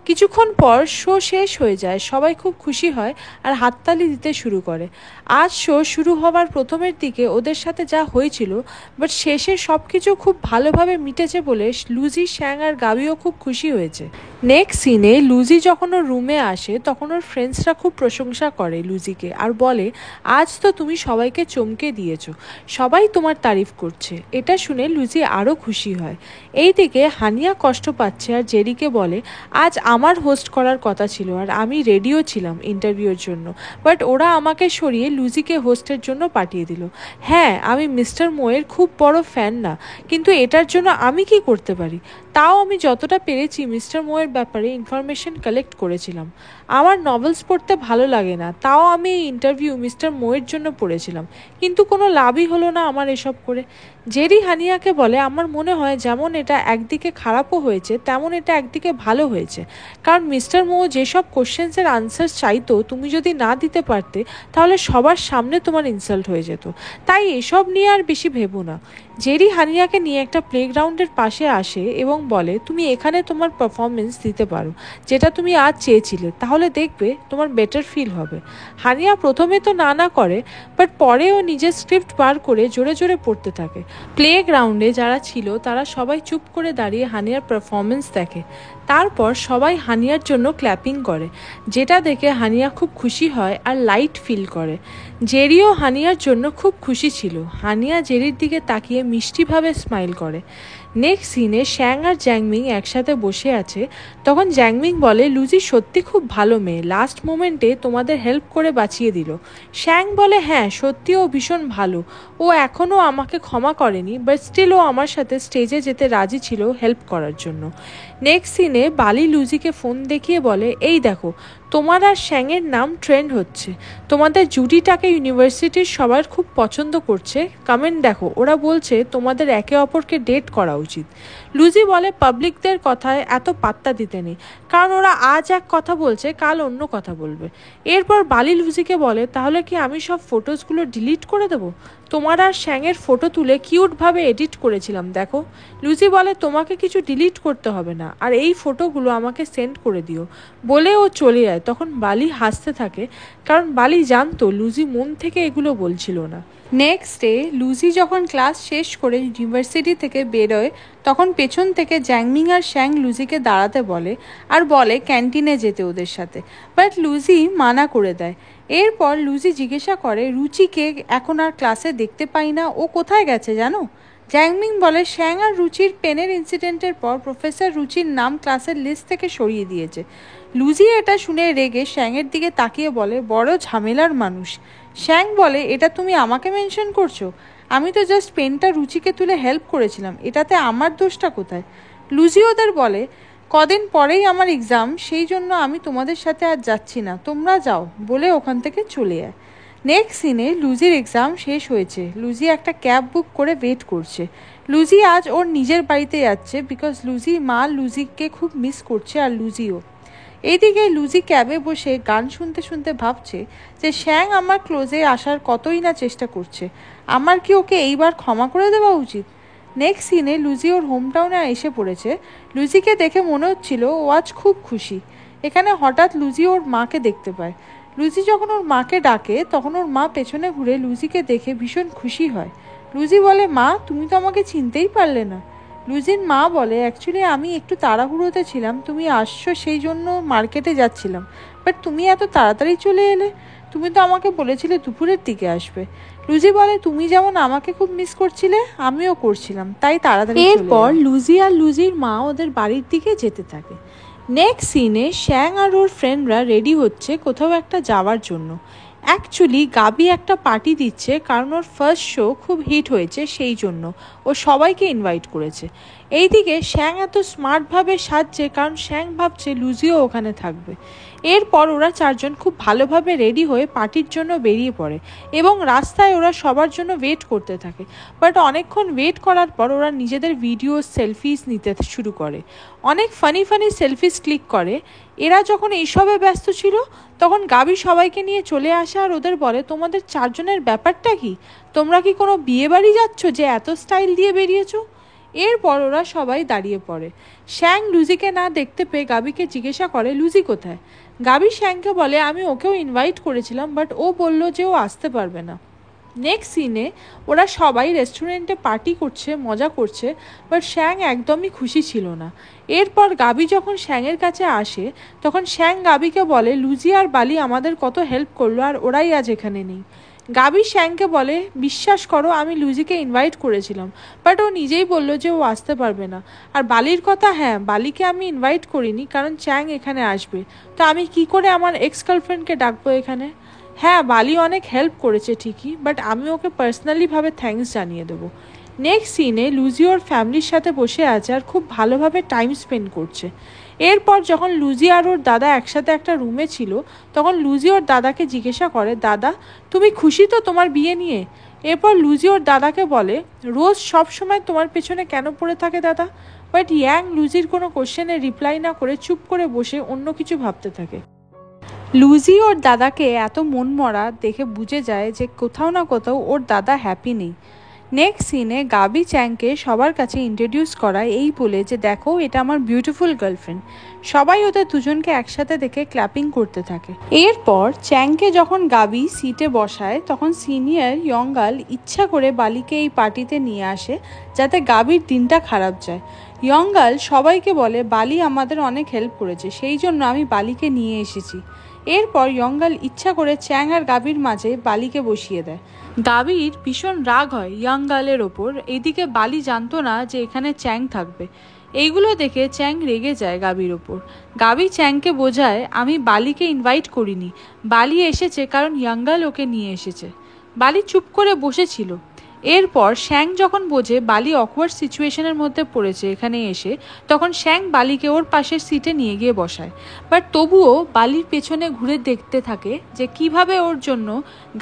কিছুক্ষণ পর শো শেষ হয়ে যায়, সবাই খুব খুশি হয় আর হাততালি দিতে শুরু করে। আজ শো শুরু হওয়ার প্রথমের দিকে ওদের সাথে যা হয়েছিল বাট শেষে সব কিছু খুব ভালোভাবে মিটেছে বলে লুজি, শ্যাং আর গাবিও খুব খুশি হয়েছে। নেক্সট সিনে লুজি যখন ওর রুমে আসে তখন ওর ফ্রেন্ডসরা খুব প্রশংসা করে লুজিকে আর বলে আজ তো তুমি সবাইকে চমকে দিয়েছো, সবাই তোমার তারিফ করছে। এটা শুনে লুজি আরও খুশি হয়। এইদিকে হানিয়া কষ্ট পাচ্ছে আর জেরিকে বলে আজ আমার হোস্ট করার কথা ছিল আর আমি রেডিও ছিলাম ইন্টারভিউর জন্য, বাট ওরা আমাকে সরিয়ে লুজিকে হোস্টের জন্য পাঠিয়ে দিল। হ্যাঁ, আমি মিস্টার মোয়ের খুব বড় ফ্যান না, কিন্তু এটার জন্য আমি কি করতে পারি? তাও আমি যতটা পেরেছি মিস্টার মোয়ের ব্যাপারে ইনফরমেশন কালেক্ট করেছিলাম। আমার নভেলস পড়তে ভালো লাগে না, তাও আমি এই ইন্টারভিউ মিস্টার মোয়ের জন্য পড়েছিলাম, কিন্তু কোনো লাভই হলো না আমার এসব করে। জেরি হানিয়াকে বলে আমার মনে হয় যেমন এটা একদিকে খারাপও হয়েছে তেমন এটা একদিকে ভালো হয়েছে, কারণ মিস্টার মো যেসব কোশ্চেন্সের আনসার চাইতো তুমি যদি না দিতে পারতে তাহলে সবার সামনে তোমার ইনসাল্ট হয়ে যেত, তাই এসব নিয়ে আর বেশি ভেবো না। জেরি হানিয়াকে নিয়ে একটা প্লেগ্রাউন্ডের পাশে আসে এবং বলে তুমি এখানে তোমার পারফরমেন্স দিতে পারো যেটা তুমি আজ চেয়েছিলে, তাহলে দেখবে তোমার বেটার ফিল হবে। হানিয়া প্রথমে তো না করে, বাট পরে ও নিজের স্ক্রিপ্ট বার করে জোরে জোরে পড়তে থাকে। প্লেগ্রাউন্ডে যারা ছিল তারা সবাই চুপ করে দাঁড়িয়ে হানিয়ার পারফরমেন্স দেখে। তারপর সবাই হানিয়ার জন্য ক্ল্যাপিং করে, যেটা দেখে হানিয়া খুব খুশি হয় আর লাইট ফিল করে। জেরিও হানিয়ার জন্য খুব খুশি ছিল। হানিয়া জেরির দিকে তাকিয়ে মিষ্টিভাবে স্মাইল করে। নেক্সট সিনে শ্যাং আর জ্যাংমিং একসাথে বসে আছে, তখন জ্যাংমিং বলে লুজি সত্যি খুব ভালো মেয়ে, লাস্ট মোমেন্টে তোমাদের হেল্প করে বাঁচিয়ে দিল। শ্যাং বলে হ্যাঁ সত্যি ও ভীষণ ভালো, ও এখনও আমাকে ক্ষমা করেনি, বাট স্টিল ও আমার সাথে স্টেজে যেতে রাজি ছিল হেল্প করার জন্য। নেক্সট সিনে বালি লুজিকে ফোন দেখিয়ে বলে এই দেখো তোমার আর শ্যাংয়ের নাম ট্রেন্ড হচ্ছে, তোমাদের জুটিটাকে ইউনিভার্সিটির সবার খুব পছন্দ করছে, কমেন্ট দেখো ওরা বলছে তোমাদের একে অপরকে ডেট করা উচিত। লুজি বলে পাবলিকদের কথায় এত পাত্তা দিতে নেই, কারণ ওরা আজ এক কথা বলছে কাল অন্য কথা বলবে। এরপর বালি লুজিকে বলে তাহলে কি আমি সব ফটোসগুলো ডিলিট করে দেবো? তোমার আর শ্যাংয়ের ফটো তুলে কিউটভাবে এডিট করেছিলাম দেখো। লুজি বলে তোমাকে কিছু ডিলিট করতে হবে না, আর এই ফটোগুলো আমাকে সেন্ড করে দিও, বলে ও চলে যায়। তখন বালি হাসতে থাকে, কারণ বালি জানতো লুজি মন থেকে এগুলো বলছিল না। নেক্সট ডে লুজি যখন ক্লাস শেষ করে ইউনিভার্সিটি থেকে বেরোয় তখন পেছন থেকে জ্যাংমিং আর শ্যাং লুজিকে দাঁড়াতে বলে আর বলে ক্যান্টিনে যেতে ওদের সাথে, বাট লুজি মানা করে দেয়। এরপর লুজি জিজ্ঞাসা করে রুচিকে এখন আর ক্লাসে দেখতে পাই না, ও কোথায় গেছে জানো? জ্যাংমিং বলে শ্যাং আর রুচির পেনের ইনসিডেন্টের পর প্রফেসর রুচির নাম ক্লাসের লিস্ট থেকে সরিয়ে দিয়েছে। লুজি এটা শুনে রেগে শ্যাংয়ের দিকে তাকিয়ে বলে বড় ঝামেলার মানুষ। শ্যাং বলে এটা তুমি আমাকে মেনশন করছো? আমি তো জাস্ট পেনটা রুচিকে তুলে হেল্প করেছিলাম, এটাতে আমার দোষটা কোথায়? লুজি ওদের বলে কদিন পরেই আমার এক্সাম, সেই জন্য আমি তোমাদের সাথে আর যাচ্ছি না, তোমরা যাও, বলে ওখান থেকে চলে যায়। নেক্সট সিনে লুজির এক্সাম শেষ হয়েছে, লুজি একটা ক্যাব বুক করে ওয়েট করছে। লুজি আজ ওর নিজের বাড়িতে যাচ্ছে বিকজ লুজির মা লুজিকে খুব মিস করছে আর লুজিও। এইদিকে লুজি ক্যাবে বসে গান শুনতে শুনতে ভাবছে যে শ্যাং আমার ক্লোজে আসার কতই না চেষ্টা করছে, আমার কি ওকে এইবার ক্ষমা করে দেওয়া উচিত। নেক্সট সিনে লুজি ওর হোম টাউনে এসে পড়েছে। লুজিকে দেখে মনে হচ্ছিল ও আজ খুব খুশি। এখানে হঠাৎ লুজি ওর মাকে দেখতে পায়। লুজি যখন ওর মাকে ডাকে তখন ওর মা পেছনে ঘুরে লুজিকে দেখে ভীষণ খুশি হয়। লুজি বলে, মা তুমি তো আমাকে চিনতেই পারলে না। লুজির মা বলে, অ্যাকচুয়ালি আমি একটু তাড়াহুড়োতে ছিলাম, তুমি আসছো সেই জন্য মার্কেটে যাচ্ছিলাম, বাট তুমি এত তাড়াতাড়ি চলে এলে, তুমি তো আমাকে বলেছিলে দুপুরের দিকে আসবে। লুজি বলে, তুমি যেমন আমাকে খুব মিস করছিলে আমিও করছিলাম, তাই তাড়াতাড়ি। এরপর লুজি আর লুজির মা ওদের বাড়ির দিকে যেতে থাকে। নেক্সট সিনে শ্যাং আর ওর ফ্রেন্ডরা রেডি হচ্ছে কোথাও একটা যাওয়ার জন্য। অ্যাকচুয়ালি গাবি একটা পার্টি দিচ্ছে, কারণ ওর ফার্স্ট শো খুব হিট হয়েছে, সেই জন্য ও সবাইকে ইনভাইট করেছে। এইদিকে শ্যাং এত স্মার্টভাবে সাজছে কারণ শ্যাং ভাবছে লুজিও ওখানে থাকবে। এরপর ওরা চারজন খুব ভালোভাবে রেডি হয়ে পার্টির জন্য বেরিয়ে পড়ে এবং রাস্তায় ওরা সবার জন্য ওয়েট করতে থাকে। বাট অনেকক্ষণ ওয়েট করার পর ওরা নিজেদের ভিডিও সেলফিস নিতে শুরু করে, অনেক ফানি সেলফিস ক্লিক করে। এরা যখন এইসবে ব্যস্ত ছিল তখন গাবি সবাইকে নিয়ে চলে আসে আর ওদের বলে, তোমাদের চারজনের ব্যাপারটা কি, তোমরা কি কোনো বিয়ে বাড়ি যাচ্ছ যে এত স্টাইল দিয়ে বেরিয়েছো। এরপর ওরা সবাই দাঁড়িয়ে পড়ে। শ্যাং লুজিকে না দেখতে পেয়ে গাবিকে জিজ্ঞাসা করে, লুজি কোথায়। গাবি শ্যাংকে বলে, আমি ওকেও ইনভাইট করেছিলাম, বাট ও বলল যে ও আসতে পারবে না। নেক্সট সিনে ওরা সবাই রেস্টুরেন্টে পার্টি করছে, মজা করছে, বাট শ্যাং একদমই খুশি ছিল না। এরপর গাবি যখন শ্যাংয়ের কাছে আসে তখন শ্যাং গাবিকে বলে, লুজি আর বালি আমাদের কত হেল্প করলো আর ওরাই আজ এখানে নেই। গাবি শ্যাংকে বলে, বিশ্বাস করো আমি লুজিকে ইনভাইট করেছিলাম, বাট ও নিজেই বলল যে ও আসতে পারবে না। আর বালির কথা, হ্যাঁ বালিকে আমি ইনভাইট করিনি কারণ চ্যাং এখানে আসবে, তো আমি কি করে আমার এক্স গার্লফ্রেন্ডকে ডাকবো এখানে। হ্যাঁ বালি অনেক হেল্প করেছে ঠিকই, বাট আমি ওকে পার্সোনালিভাবে থ্যাঙ্কস জানিয়ে দেবো। নেক্সট সিনে লুজি ওর ফ্যামিলির সাথে বসে আছে আর খুব ভালোভাবে টাইম স্পেন্ড করছে। এরপর যখন লুজি আর ওর দাদা একসাথে একটা রুমে ছিল তখন লুজি ওর দাদাকে জিজ্ঞাসা করে, দাদা তুমি খুশি তো তোমার বিয়ে নিয়ে। এরপর লুজি ওর দাদাকে বলে, রোজ সব সময় তোমার পেছনে কেন পড়ে থাকে দাদা। বাট ইয়াং লুজির কোনো কোশ্চেনে রিপ্লাই না করে চুপ করে বসে অন্য কিছু ভাবতে থাকে। লুজি ওর দাদাকে এত মন মরা দেখে বুঝে যায় যে কোথাও না কোথাও ওর দাদা হ্যাপি নেই। নেক্সট সিনে গাবি চ্যাংকে সবার কাছে ইন্ট্রোডিউস করায় এই বলে যে, দেখো এটা আমার বিউটিফুল গার্লফ্রেন্ড। সবাই ওদের দুজনকে একসাথে দেখে ক্ল্যাপিং করতে থাকে। এরপর চ্যাংকে যখন গাবি সিটে বসায় তখন সিনিয়র ইয়ঙ্গাল ইচ্ছা করে বালিকে এই পার্টিতে নিয়ে আসে যাতে গাবির দিনটা খারাপ যায়। ইয়ঙ্গাল সবাইকে বলে, বালি আমাদের অনেক হেল্প করেছে, সেই জন্য আমি বালিকে নিয়ে এসেছি। এরপর ইয়ঙ্গাল ইচ্ছা করে চ্যাং আর গাবির মাঝে বালিকে বসিয়ে দেয়। গাবির ভীষণ রাগ হয় ইয়াঙ্গালের ওপর। এদিকে বালি জানতো না যে এখানে চ্যাং থাকবে। এইগুলো দেখে চ্যাং রেগে যায় গাবির ওপর। গাবি চ্যাংকে বোঝায়, আমি বালিকে ইনভাইট করিনি, বালি এসেছে কারণ ইয়াঙ্গাল ওকে নিয়ে এসেছে। বালি চুপ করে বসেছিল। এরপর শ্যাং যখন বোঝে বালি অকওয়ার্ড সিচুয়েশনের মধ্যে পড়েছে এখানে এসে, তখন শ্যাং বালিকে ওর পাশের সিটে নিয়ে গিয়ে বসায়। বাট তবুও বালির পেছনে ঘুরে দেখতে থাকে যে কিভাবে ওর জন্য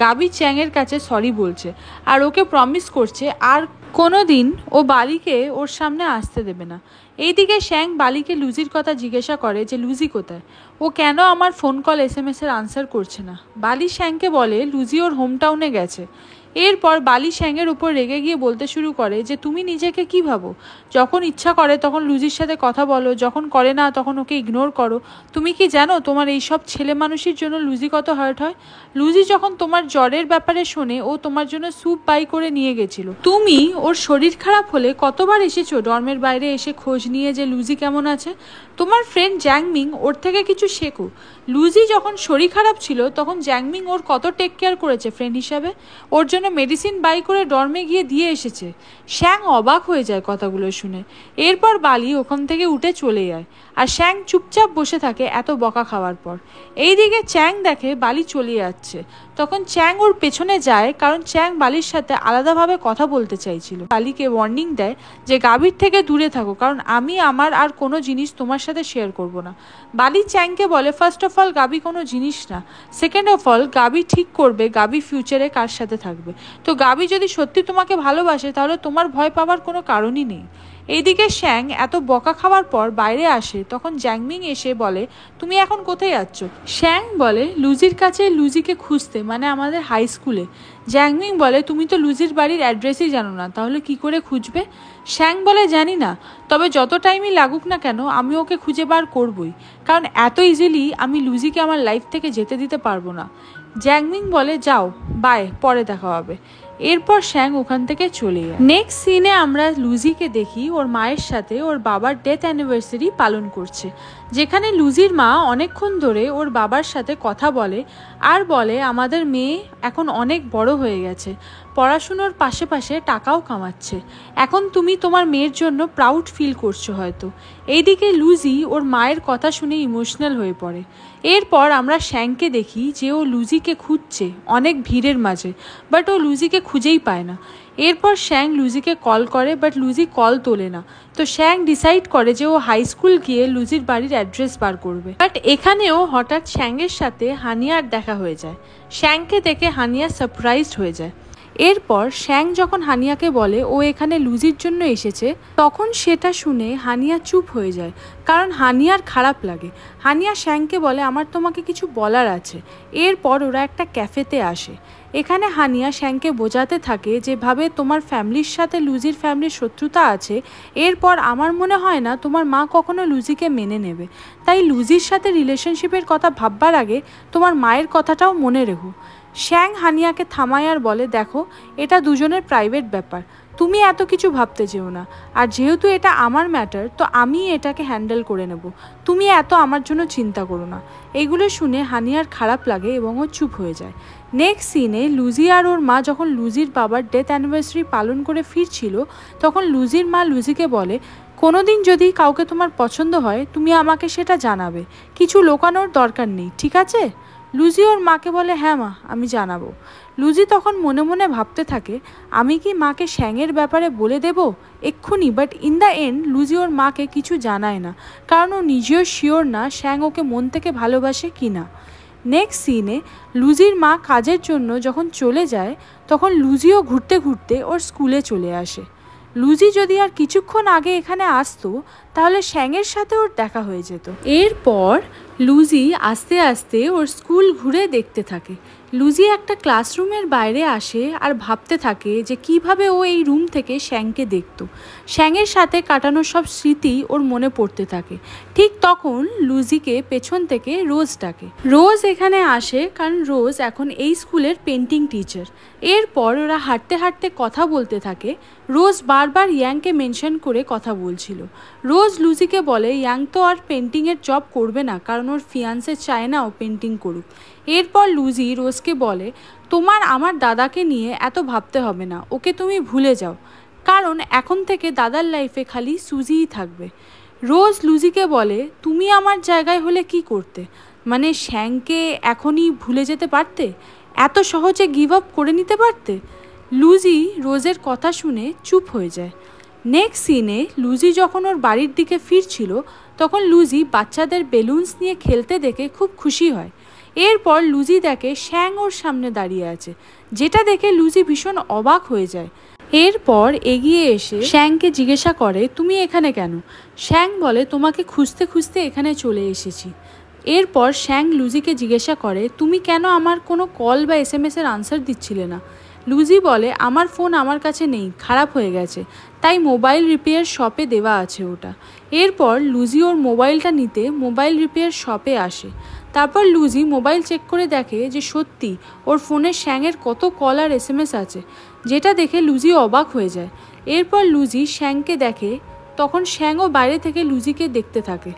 গাবি চ্যাংয়ের কাছে সরি বলছে আর ওকে প্রমিস করছে আর কোনো দিন ও বালিকে ওর সামনে আসতে দেবে না। এইদিকে শ্যাং বালিকে লুজির কথা জিজ্ঞাসা করে যে লুজি কোথায়, ও কেন আমার ফোন কল SMS এর আনসার করছে না। বালি শ্যাংকে বলে লুজি ওর হোম টাউনে গেছে। এরপর বালি শ্যাংয়ের উপর রেগে গিয়ে বলতে শুরু করে যে তুমি নিজেকে কি ভাবো, যখন ইচ্ছা করে তখন লুজির সাথে কথা বলো, যখন করে না তখন ওকে ইগনোর করো। তুমি কি জানো তোমার এইসব ছেলে মানুষের জন্য লুজি কত হার্ট হয়। লুজি যখন তোমার জ্বরের ব্যাপারে শোনে ও তোমার জন্য স্যুপ বাই করে নিয়ে গেছিল। তুমি ওর শরীর খারাপ হলে কতবার এসেছো ডর্মের বাইরে এসে খোঁজ নিয়ে যে লুজি কেমন আছে। তোমার ফ্রেন্ড জ্যাংমিং ওর থেকে কিছু শেখো। লুজি যখন শরীর খারাপ ছিল তখন জ্যাংমিং ওর কত টেক কেয়ার করেছে ফ্রেন্ড হিসাবে, ওর জন্য মেডিসিন বাই করে ডর্মে গিয়ে দিয়ে এসেছে। শ্যাং অবাক হয়ে যায় কথাগুলো শুনে। এরপর বালি ওখান থেকে উঠে চলে যায় আর শ্যাং চুপচাপ বসে থাকে এত বকা খাওয়ার পর। এইদিকে চ্যাং দেখে বালি চলে যাচ্ছে, তখন চ্যাং ওর পেছনে যায় কারণ চ্যাং বালির সাথে আলাদাভাবে কথা বলতে চাইছিল। বালিকে ওয়ার্নিং দেয় যে গাভীর থেকে দূরে থাকো, কারণ আমি আমার আর কোনো জিনিস তোমার সাথে শেয়ার করব না। বালি চ্যাংকে বলে, ফার্স্ট অফ অল গাভী কোনো জিনিস না, সেকেন্ড অফ অল গাভী ঠিক করবে গাভী ফিউচারে কার সাথে থাকবে। তো গাভী যদি সত্যি তোমাকে ভালোবাসে তাহলে তোমার ভয় পাওয়ার কোনো কারণই নেই। এইদিকে শ্যাং এত বকা খাওয়ার পর বাইরে আসে, তখন জ্যাংমিং এসে বলে তুমি এখন কোথায় যাচ্ছ? শ্যাং বলে লুজির কাছে, লুজিকে খুঁজতে, মানে আমাদের হাই স্কুলে। জ্যাংমিং বলে তুমি তো লুজির বাড়ির অ্যাড্রেসই জানো না, তাহলে কি করে খুঁজবে? শ্যাং বলে জানি না, তবে যত টাইমই লাগুক না কেন আমি ওকে খুঁজে বার করবই, কারণ এত ইজিলি আমি লুজিকে আমার লাইফ থেকে যেতে দিতে পারবো না। জ্যাংমিং বলে যাও, বাই, পরে দেখা হবে। এরপর শ্যাং ওখান থেকে চলে যায়। নেক্সট সিনে আমরা লুজিকে দেখি ওর মায়ের সাথে ওর বাবার ডেথ অ্যানিভার্সারি পালন করছে, যেখানে লুজির মা অনেকক্ষণ ধরে ওর বাবার সাথে কথা বলে আর বলে আমাদের মেয়ে এখন অনেক বড় হয়ে গেছে, পড়াশুনোর পাশে পাশে টাকাও কামাচ্ছে, এখন তুমি তোমার মেয়ের জন্য প্রাউড ফিল করছো হয়তো। এইদিকে লুজি ওর মায়ের কথা শুনে ইমোশনাল হয়ে পড়ে। এরপর আমরা শ্যাংকে দেখি যে ও লুজিকে খুঁজছে অনেক ভিড়ের মাঝে, বাট ও লুজিকে খুঁজেই পায় না। এরপর শ্যাং লুজিকে কল করে, বাট লুজি কল তোলে না। তো শ্যাং ডিসাইড করে যে ও হাই স্কুল গিয়ে লুজির বাড়ির অ্যাড্রেস বার করবে। বাট এখানেও হঠাৎ শ্যাংয়ের সাথে হানিয়ার দেখা হয়ে যায়। শ্যাংকে দেখে হানিয়া সারপ্রাইজড হয়ে যায়। এরপর শ্যাং যখন হানিয়াকে বলে ও এখানে লুজির জন্য এসেছে, তখন সেটা শুনে হানিয়া চুপ হয়ে যায়, কারণ হানিয়ার খারাপ লাগে। হানিয়া শ্যাংকে বলে আমার তোমাকে কিছু বলার আছে। এরপর ওরা একটা ক্যাফেতে আসে। এখানে হানিয়া শ্যাংকে বোঝাতে থাকে যেভাবে তোমার ফ্যামিলির সাথে লুজির ফ্যামিলির শত্রুতা আছে, এরপর আমার মনে হয় না তোমার মা কখনো লুজিকে মেনে নেবে, তাই লুজির সাথে রিলেশনশিপের কথা ভাববার আগে তোমার মায়ের কথাটাও মনে রেখো। শ্যাং হানিয়াকে থামায় আর বলে দেখো, এটা দুজনের প্রাইভেট ব্যাপার, তুমি এত কিছু ভাবতে যেও না, আর যেহেতু এটা আমার ম্যাটার তো আমি এটাকে হ্যান্ডেল করে নেব, তুমি এত আমার জন্য চিন্তা করো না। এগুলো শুনে হানিয়ার খারাপ লাগে এবং ও চুপ হয়ে যায়। নেক্সট সিনে লুজি আর ওর মা যখন লুজির বাবার ডেথ অ্যানিভার্সারি পালন করে ফিরছিল, তখন লুজির মা লুজিকে বলে কোনোদিন যদি কাউকে তোমার পছন্দ হয় তুমি আমাকে সেটা জানাবে, কিছু লুকানোর দরকার নেই, ঠিক আছে? লুজি ওর মাকে বলে হ্যাঁ মা, আমি জানাবো। লুজি তখন মনে মনে ভাবতে থাকে আমি কি মাকে শ্যাংয়ের ব্যাপারে বলে দেব এক্ষুনি, বাট ইন দ্য এন্ড লুজি ওর মাকে কিছু জানায় না, কারণ ও নিজেও শিওর না শ্যাং ওকে মন থেকে ভালোবাসে কি না। নেক্সট সিনে লুজির মা কাজের জন্য যখন চলে যায়, তখন লুজিও ঘুরতে ঘুরতে ওর স্কুলে চলে আসে। লুজি যদি আর কিছুক্ষণ আগে এখানে আসতো তাহলে শ্যাংয়ের সাথে ওর দেখা হয়ে যেত। এরপর লুজি আস্তে আস্তে ওর স্কুল ঘুরে দেখতে থাকে। লুজি একটা ক্লাসরুমের বাইরে আসে আর ভাবতে থাকে যে কিভাবে ও এই রুম থেকে শ্যাংকে দেখত। শ্যাংয়ের সাথে কাটানো সব স্মৃতি ওর মনে পড়তে থাকে। ঠিক তখন লুজিকে পেছন থেকে রোজ ডাকে। রোজ এখানে আসে কারণ রোজ এখন এই স্কুলের পেন্টিং টিচার। এরপর ওরা হাঁটতে হাঁটতে কথা বলতে থাকে। রোজ বারবার ইয়াংকে মেনশন করে কথা বলছিল। রোজ লুজিকে বলে ইয়াং তো আর পেন্টিংয়ের জব করবে না, কারণ ওর ফিয়ান্সে চায় না ও পেন্টিং করুক। এরপর লুজি রোজকে বলে তোমার আমার দাদাকে নিয়ে এত ভাবতে হবে না, ওকে তুমি ভুলে যাও, কারণ এখন থেকে দাদার লাইফে খালি সুজিই থাকবে। রোজ লুজিকে বলে তুমি আমার জায়গায় হলে কি করতে, মানে শ্যাংকে এখনই ভুলে যেতে পারতে, এত সহজে গিভ আপ করে নিতে পারতে। লুজি রোজের কথা শুনে চুপ হয়ে যায়। নেক্সট সিনে লুজি যখন ওর বাড়ির দিকে ফিরছিল, তখন লুজি বাচ্চাদের বেলুনস নিয়ে খেলতে দেখে খুব খুশি হয়। এরপর লুজি দেখে শ্যাং ওর সামনে দাঁড়িয়ে আছে, যেটা দেখে লুজি ভীষণ অবাক হয়ে যায়। এরপর এগিয়ে এসে শ্যাংকে জিজ্ঞাসা করে তুমি এখানে কেন? শ্যাং বলে তোমাকে খুঁজতে খুঁজতে এখানে চলে এসেছি। এরপর শ্যাং লুজিকে জিজ্ঞাসা করে তুমি কেন আমার কোনো কল বা SMS-এর আনসার দিচ্ছিলে না? লুজি বলে আমার ফোন আমার কাছে নেই, খারাপ হয়ে গেছে, তাই মোবাইল রিপেয়ার শপে দেওয়া আছে ওটা। এরপর লুজি ওর মোবাইলটা নিতে মোবাইল রিপেয়ার শপে আসে। তারপর লুজি মোবাইল চেক করে দেখে যে সত্যি ওর ফোনে শ্যাংয়ের কত কল আর SMS আছে, যেটা দেখে লুজি অবাক হয়ে যায়। এরপর লুজি শ্যাংকে দেখে, তখন শ্যাংও বাইরে থেকে লুজিকে দেখতে থাকে।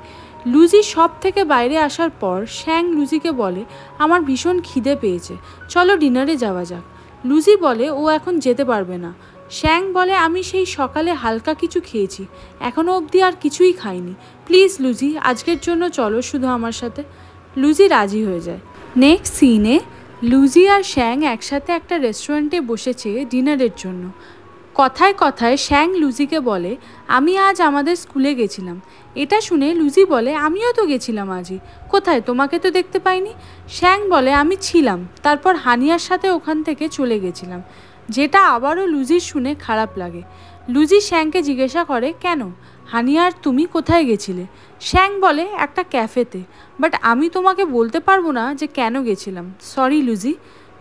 লুজি শপ থেকে বাইরে আসার পর শ্যাং লুজিকে বলে আমার ভীষণ খিদে পেয়েছে, চলো ডিনারে যাওয়া যাক। লুজি বলে ও এখন যেতে পারবে না। শ্যাং বলে আমি সেই সকালে হালকা কিছু খেয়েছি, এখনও অবধি আর কিছুই খাইনি, প্লিজ লুজি আজকের জন্য চলো শুধু আমার সাথে। লুজি রাজি হয়ে যায়। নেক্সট সিনে লুজি আর শ্যাং একসাথে একটা রেস্টুরেন্টে বসেছে ডিনারের জন্য। কথায় কথায় শ্যাং লুজিকে বলে আমি আজ আমাদের স্কুলে গেছিলাম। এটা শুনে লুজি বলে আমিও তো গেছিলাম আজই, কোথায় তোমাকে তো দেখতে পাইনি। শ্যাং বলে আমি ছিলাম, তারপর হানিয়ার সাথে ওখান থেকে চলে গেছিলাম, যেটা আবারও লুজির শুনে খারাপ লাগে। লুজি শ্যাংকে জিজ্ঞাসা করে, কেন হানিয়া আর তুমি কোথায় গেছিলে? শ্যাং বলে, একটা ক্যাফেতে, বাট আমি তোমাকে বলতে পারবো না যে কেন গেছিলাম, সরি লুজি।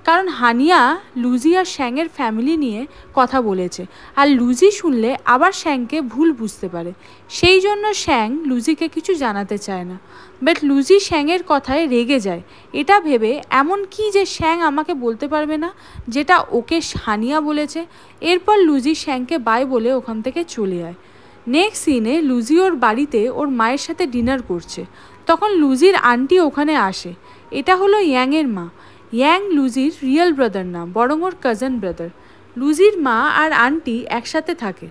কারণ হানিয়া লুজি আর শ্যাংয়ের ফ্যামিলি নিয়ে কথা বলেছে, আর লুজি শুনলে আবার শ্যাংকে ভুল বুঝতে পারে, সেই জন্য শ্যাং লুজিকে কিছু জানাতে চায় না। বাট লুজি শ্যাংয়ের কথায় রেগে যায়, এটা ভেবে এমন কি যে শ্যাং আমাকে বলতে পারবে না যেটা ওকে হানিয়া বলেছে। এরপর লুজি শ্যাংকে বাই বলে ওখান থেকে চলে যায়। নেক্সট সিনে লুজি ওর বাড়িতে ওর মায়ের সাথে ডিনার করছে, তখন লুজির আন্টি ওখানে আসে। এটা হলো ইয়াংয়ের মা। ইয়াং লুজির রিয়েল ব্রাদার না, বরং ওর কাজিন ব্রাদার। লুজির মা আর আন্টি একসাথে থাকে।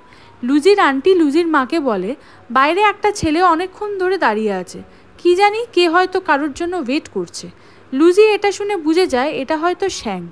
লুজির আন্টি লুজির মাকে বলে, বাইরে একটা ছেলে অনেকক্ষণ ধরে দাঁড়িয়ে আছে, কি জানি কে হয়তো কারোর জন্য ওয়েট করছে। লুজি এটা শুনে বুঝে যায় এটা হয়তো শ্যাং।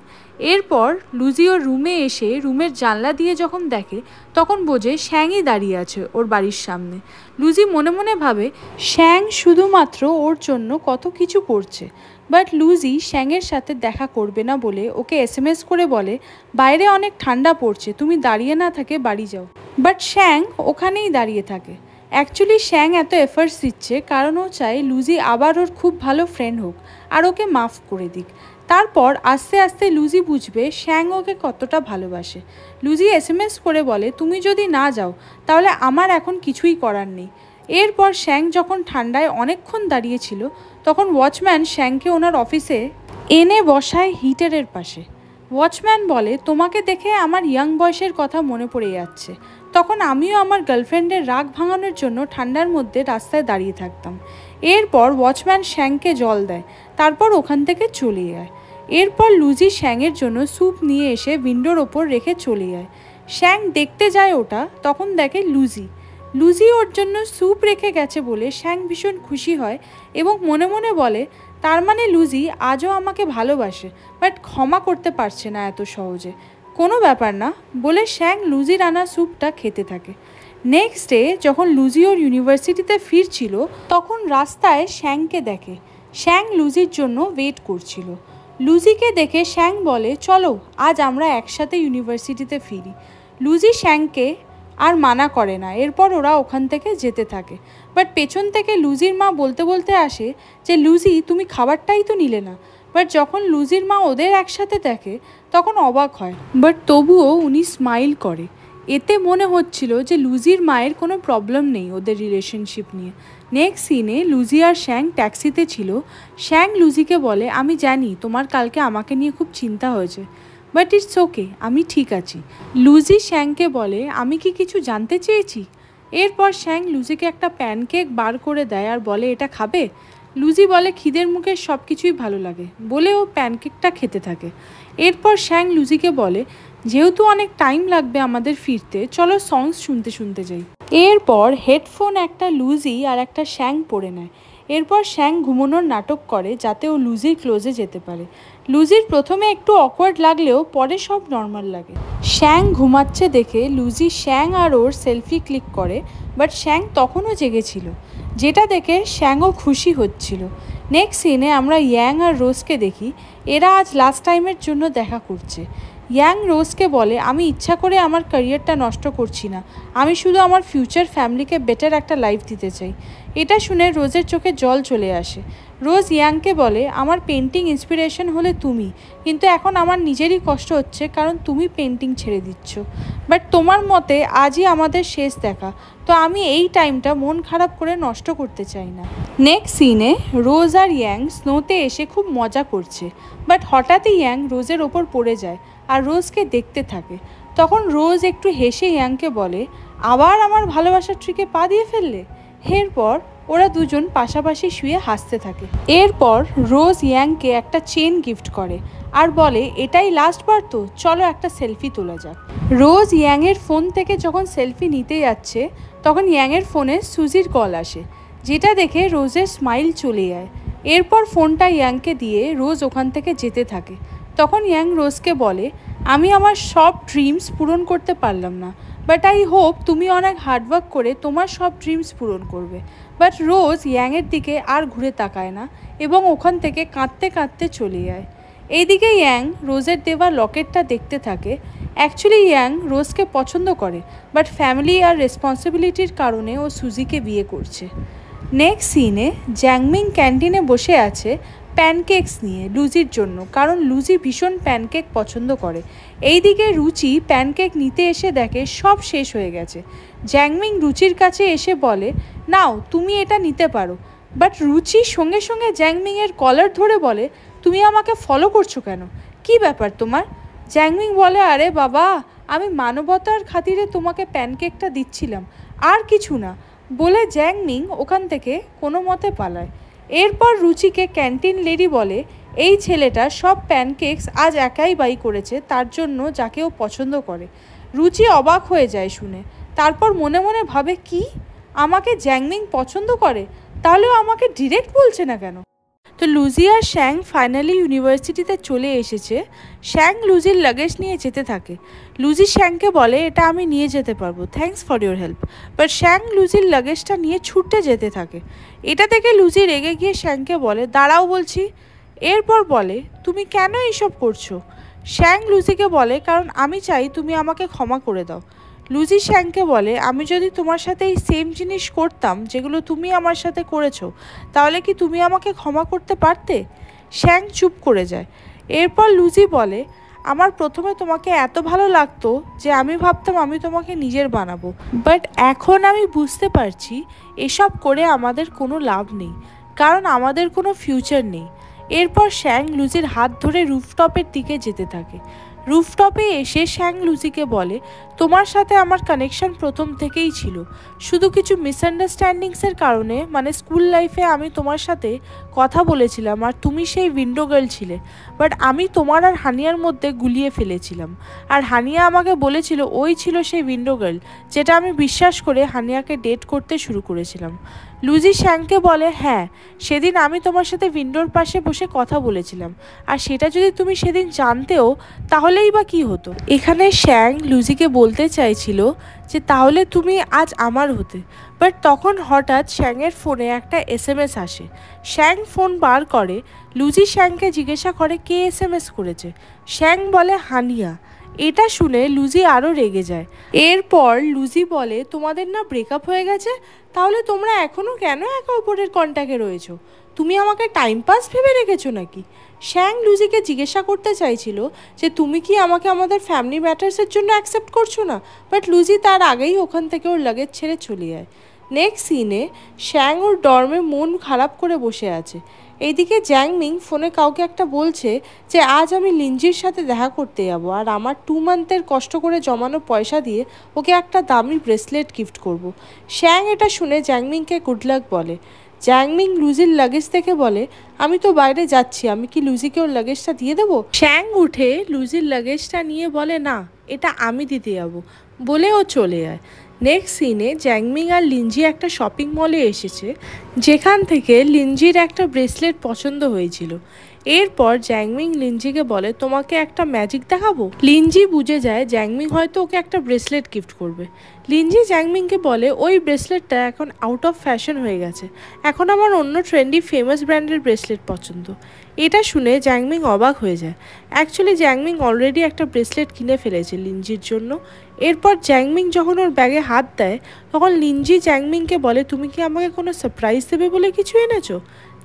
এরপর লুজি ওর রুমে এসে রুমের জানলা দিয়ে যখন দেখে তখন বোঝে শ্যাংই দাঁড়িয়ে আছে ওর বাড়ির সামনে। লুজি মনে মনে ভাবে শ্যাং শুধুমাত্র ওর জন্য কত কিছু করছে, বাট লুজি শ্যাংয়ের সাথে দেখা করবে না বলে ওকে এসএমএস করে বলে, বাইরে অনেক ঠান্ডা পড়ছে, তুমি দাঁড়িয়ে না থাকে বাড়ি যাও। বাট শ্যাং ওখানেই দাঁড়িয়ে থাকে। অ্যাকচুয়ালি শ্যাং এত এফার্টস দিচ্ছে কারণ ও চায় লুজি আবার ওর খুব ভালো ফ্রেন্ড হোক আর ওকে মাফ করে দিক। তারপর আস্তে আস্তে লুজি বুঝবে শ্যাং ওকে কতটা ভালোবাসে। লুজি এসএমএস করে বলে, তুমি যদি না যাও তাহলে আমার এখন কিছুই করার নেই। এরপর শ্যাং যখন ঠান্ডায় অনেকক্ষণ দাঁড়িয়েছিল তখন ওয়াচম্যান শ্যাংকে ওনার অফিসে এনে বসায় হিটারের পাশে। ওয়াচম্যান বলে, তোমাকে দেখে আমার ইয়াং বয়সের কথা মনে পড়ে যাচ্ছে, তখন আমিও আমার গার্লফ্রেন্ডের রাগ ভাঙানোর জন্য ঠান্ডার মধ্যে রাস্তায় দাঁড়িয়ে থাকতাম। এরপর ওয়াচম্যান শ্যাংকে জল দেয়, তারপর ওখান থেকে চলে যায়। এরপর লুজি শ্যাংয়ের জন্য স্যুপ নিয়ে এসে উইন্ডোর ওপর রেখে চলে যায়। শ্যাং দেখতে যায় ওটা, তখন দেখে লুজি ওর জন্য স্যুপ রেখে গেছে বলে শ্যাং ভীষণ খুশি হয় এবং মনে মনে বলে, তার মানে লুজি আজও আমাকে ভালোবাসে, বাট ক্ষমা করতে পারছে না এত সহজে। কোনো ব্যাপার না বলে শ্যাং লুজির আনা স্যুপটা খেতে থাকে। নেক্সট ডে যখন লুজি ওর ইউনিভার্সিটিতে ফিরছিল তখন রাস্তায় শ্যাংকে দেখে। শ্যাং লুজির জন্য ওয়েট করছিল। লুজিকে দেখে শ্যাং বলে, চলো আজ আমরা একসাথে ইউনিভার্সিটিতে ফিরি। লুজি শ্যাংকে আর মানা করে না। এরপর ওরা ওখান থেকে যেতে থাকে। বাট পেছন থেকে লুজির মা বলতে বলতে আসে যে, লুজি তুমি খাবারটাই তো নিলে না। বাট যখন লুজির মা ওদের একসাথে দেখে তখন অবাক হয়, বাট তবুও উনি স্মাইল করে। এতে মনে হচ্ছিল যে লুজির মায়ের কোনো প্রবলেম নেই ওদের রিলেশনশিপ নিয়ে। নেক্সট সিনে লুজি আর শ্যাং ট্যাক্সিতে ছিল। শ্যাং লুজিকে বলে, আমি জানি তোমার কালকে আমাকে নিয়ে খুব চিন্তা হয়েছে, বাট ইটস ওকে, আমি ঠিক আছি। লুজি শ্যাংকে বলে, আমি কি কিছু জানতে চেয়েছি? এরপর শ্যাং লুজিকে একটা প্যানকেক বার করে দেয় আর বলে, এটা খাবে? লুজি বলে, খিদের মুখে সব কিছুই ভালো লাগে বলে ও প্যানকেকটা খেতে থাকে। এরপর শ্যাং লুজিকে বলে, যেহেতু অনেক টাইম লাগবে আমাদের ফিরতে, চলো সংস শুনতে শুনতে যাই। এরপর হেডফোন একটা লুজি আর একটা শ্যাং পরে নেয়। এরপর শ্যাং ঘুমানোর নাটক করে যাতে ও লুজির ক্লোজে যেতে পারে। লুজির প্রথমে একটু অকওয়ার্ড লাগলেও পরে সব নর্মাল লাগে। শ্যাং ঘুমাচ্ছে দেখে লুজি শ্যাং আর ওর সেলফি ক্লিক করে, বাট শ্যাং তখনও জেগেছিল, যেটা দেখে শ্যাংও খুশি হচ্ছিল। নেক্সট সিনে আমরা ইয়াং আর রোজকে দেখি। এরা আজ লাস্ট টাইমের জন্য দেখা করছে। ইয়াং রোজকে বলে, আমি ইচ্ছা করে আমার ক্যারিয়ারটা নষ্ট করছি না, আমি শুধু আমার ফিউচার ফ্যামিলিকে বেটার একটা লাইফ দিতে চাই। এটা শুনে রোজের চোখে জল চলে আসে। রোজ ইয়াংকে বলে, আমার পেন্টিং ইন্সপিরেশন হলে তুমি, কিন্তু এখন আমার নিজেরই কষ্ট হচ্ছে কারণ তুমি পেন্টিং ছেড়ে দিচ্ছ। বাট তোমার মতে আজই আমাদের শেষ দেখা, তো আমি এই টাইমটা মন খারাপ করে নষ্ট করতে চাই না। নেক্সট সিনে রোজ আর ইয়াং স্নোতে এসে খুব মজা করছে, বাট হঠাৎই ইয়াং রোজের ওপর পড়ে যায় আর রোজকে দেখতে থাকে। তখন রোজ একটু হেসে ইয়াংকে বলে, আবার আমার ভালোবাসার ট্রিকে পা দিয়ে ফেললে? এরপর ওরা দুজন পাশাপাশি শুয়ে হাসতে থাকে। এরপর রোজ ইয়াংকে একটা চেন গিফট করে আর বলে, এটাই লাস্ট বার তো, চলো একটা সেলফি তোলা যাক। রোজ ইয়াংয়ের ফোন থেকে যখন সেলফি নিতে যাচ্ছে তখন ইয়াংয়ের ফোনে সুজির কল আসে, যেটা দেখে রোজের স্মাইল চলে যায়। এরপর ফোনটা ইয়াংকে দিয়ে রোজ ওখান থেকে যেতে থাকে। তখন ইয়াং রোজকে বলে, আমি আমার সব ড্রিমস পূরণ করতে পারলাম না, বাট আই হোপ তুমি অনেক হার্ডওয়ার্ক করে তোমার সব ড্রিমস পূরণ করবে। বাট রোজ ইয়াংয়ের দিকে আর ঘুরে তাকায় না এবং ওখান থেকে কাঁদতে কাঁদতে চলে যায়। এইদিকে ইয়াং রোজের দেওয়া লকেটটা দেখতে থাকে। অ্যাকচুয়ালি ইয়াং রোজকে পছন্দ করে, বাট ফ্যামিলি আর রেসপন্সিবিলিটির কারণে ও সুজিকে বিয়ে করছে। নেক্সট সিনে জ্যাংমিং ক্যান্টিনে বসে আছে প্যানকেকস নিয়ে লুজির জন্য, কারণ লুজি ভীষণ প্যানকেক পছন্দ করে। এইদিকে রুচি প্যানকেক নিতে এসে দেখে সব শেষ হয়ে গেছে। জ্যাংমিং রুচির কাছে এসে বলে, নাও তুমি এটা নিতে পারো। বাট রুচি সঙ্গে সঙ্গে জ্যাংমিংয়ের কলার ধরে বলে, তুমি আমাকে ফলো করছো কেন, কি ব্যাপার তোমার? জ্যাংমিং বলে, আরে বাবা, আমি মানবতার খাতিরে তোমাকে প্যানকেকটা দিচ্ছিলাম, আর কিছু না, বলে জ্যাংমিং ওখান থেকে কোনো মতে পালায়। এরপর রুচিকে ক্যান্টিন লেডি বলে, এই ছেলেটা সব প্যানকেকস আজ একাই বাই করেছে, তার জন্য যাকে ও পছন্দ করে। রুচি অবাক হয়ে যায় শুনে, তারপর মনে মনে ভাবে, কি আমাকে জ্যাংমিং পছন্দ করে, তাহলেও আমাকে ডিরেক্ট বলছে না কেন? তো লুজি আর শ্যাং ফাইনালি ইউনিভার্সিটিতে চলে এসেছে। শ্যাং লুজির লাগেজ নিয়ে যেতে থাকে। লুজি শ্যাংকে বলে, এটা আমি নিয়ে যেতে পারবো, thanks for your help. But শ্যাং লুজির লাগেজটা নিয়ে ছুটতে যেতে থাকে। এটা থেকে লুজি রেগে গিয়ে শ্যাংকে বলে, দাঁড়াও বলছি। এরপর বলে, তুমি কেন এইসব করছো? শ্যাং লুজিকে বলে, কারণ আমি চাই তুমি আমাকে ক্ষমা করে দাও। লুজি শ্যাংকে বলে, আমি যদি তোমার সাথে এই সেম জিনিস করতাম যেগুলো তুমি আমার সাথে করেছো, তাহলে কি তুমি আমাকে ক্ষমা করতে পারতে? শ্যাং চুপ করে যায়। এরপর লুজি বলে, আমার প্রথমে তোমাকে এত ভালো লাগতো যে আমি ভাবতাম আমি তোমাকে নিজের বানাবো, বাট এখন আমি বুঝতে পারছি এসব করে আমাদের কোনো লাভ নেই, কারণ আমাদের কোনো ফিউচার নেই। এরপর শ্যাং লুজির হাত ধরে রুফটপের দিকে যেতে থাকে। রুফটপে এসে শ্যাং লুজিকে বলে, তোমার সাথে আমার কানেকশন প্রথম থেকেই ছিল, শুধু কিছু মিসআন্ডারস্ট্যান্ডিংসের কারণে, মানে স্কুল লাইফে আমি তোমার সাথে কথা বলেছিলাম আর তুমি সেই উইন্ডো গার্ল ছিলে, বাট আমি তোমার আর হানিয়ার মধ্যে গুলিয়ে ফেলেছিলাম, আর হানিয়া আমাকে বলেছিল ওই ছিল সেই উইন্ডো গার্ল, যেটা আমি বিশ্বাস করে হানিয়াকে ডেট করতে শুরু করেছিলাম। লুজি শ্যাংকে বলে, হ্যাঁ, সেদিন আমি তোমার সাথে উইন্ডোর পাশে বসে কথা বলেছিলাম, আর সেটা যদি তুমি সেদিন জানতেও তাহলেই বা কী হতো। এখানে শ্যাং লুজিকে বলতে চাইছিল যে তাহলে তুমি আজ আমার হতে, বাট তখন হঠাৎ শ্যাংয়ের ফোনে একটা SMS আসে। শ্যাং ফোন বার করে। লুজি শ্যাংকে জিজ্ঞাসা করে, কে SMS করেছে? শ্যাং বলে, হানিয়া। এটা শুনে লুজি আরও রেগে যায়। এরপর লুজি বলে, তোমাদের না ব্রেকআপ হয়ে গেছে, তাহলে তোমরা এখনও কেন একে অপরের কন্ট্যাক্টে রয়েছো? তুমি আমাকে টাইম পাস ভেবে রেখেছো নাকি? শ্যাং লুজিকে জিজ্ঞাসা করতে চাইছিল যে তুমি কি আমাকে আমাদের ফ্যামিলি ম্যাটার্সের জন্য অ্যাকসেপ্ট করছো না, বাট লুজি তার আগেই ওখান থেকে ওর লাগেজ ছেড়ে চলে যায়। নেক্সট সিনে শ্যাং ওর ডর্মে মন খারাপ করে বসে আছে। এইদিকে জ্যাংমিং ফোনে কাউকে একটা বলছে যে আজ আমি লিনজির সাথে দেখা করতে যাবো, আর আমার 2 মান্থের কষ্ট করে জমানো পয়সা দিয়ে ওকে একটা দামি ব্রেসলেট গিফট করব। শ্যাং এটা শুনে জ্যাংমিংকে গুড লাক বলে। জ্যাংমিং লুজির লাগেজ দেখে বলে, আমি তো বাইরে যাচ্ছি, আমি কি লুজিকে ওর লাগেজটা দিয়ে দেবো? শ্যাং উঠে লুজির লাগেজটা নিয়ে বলে, না, এটা আমি দিতে যাবো, বলে ও চলে যায়। নেক্সট সিনে জ্যাংমিং আর লিনজি একটা শপিং মলে এসেছে, যেখান থেকে লিনজির একটা ব্রেসলেট পছন্দ হয়েছিল। এরপর জ্যাংমিং লিনজিকে বলে, তোমাকে একটা ম্যাজিক দেখাবো। লিনজি বুঝে যায় জ্যাংমিং হয়তো ওকে একটা ব্রেসলেট গিফট করবে। লিনজি জ্যাংমিংকে বলে, ওই ব্রেসলেটটা এখন আউট অফ ফ্যাশন হয়ে গেছে, এখন আমার অন্য ট্রেন্ডি ফেমাস ব্র্যান্ডের ব্রেসলেট পছন্দ। এটা শুনে জ্যাংমিং অবাক হয়ে যায়। অ্যাকচুয়ালি জ্যাংমিং অলরেডি একটা ব্রেসলেট কিনে ফেলেছে লিনজির জন্য। এরপর জ্যাংমিং যখন ওর ব্যাগে হাত দেয়, তখন লিনজি জ্যাংমিংকে বলে, তুমি কি আমাকে কোনো সারপ্রাইজ দেবে বলে কিছু এনেছো?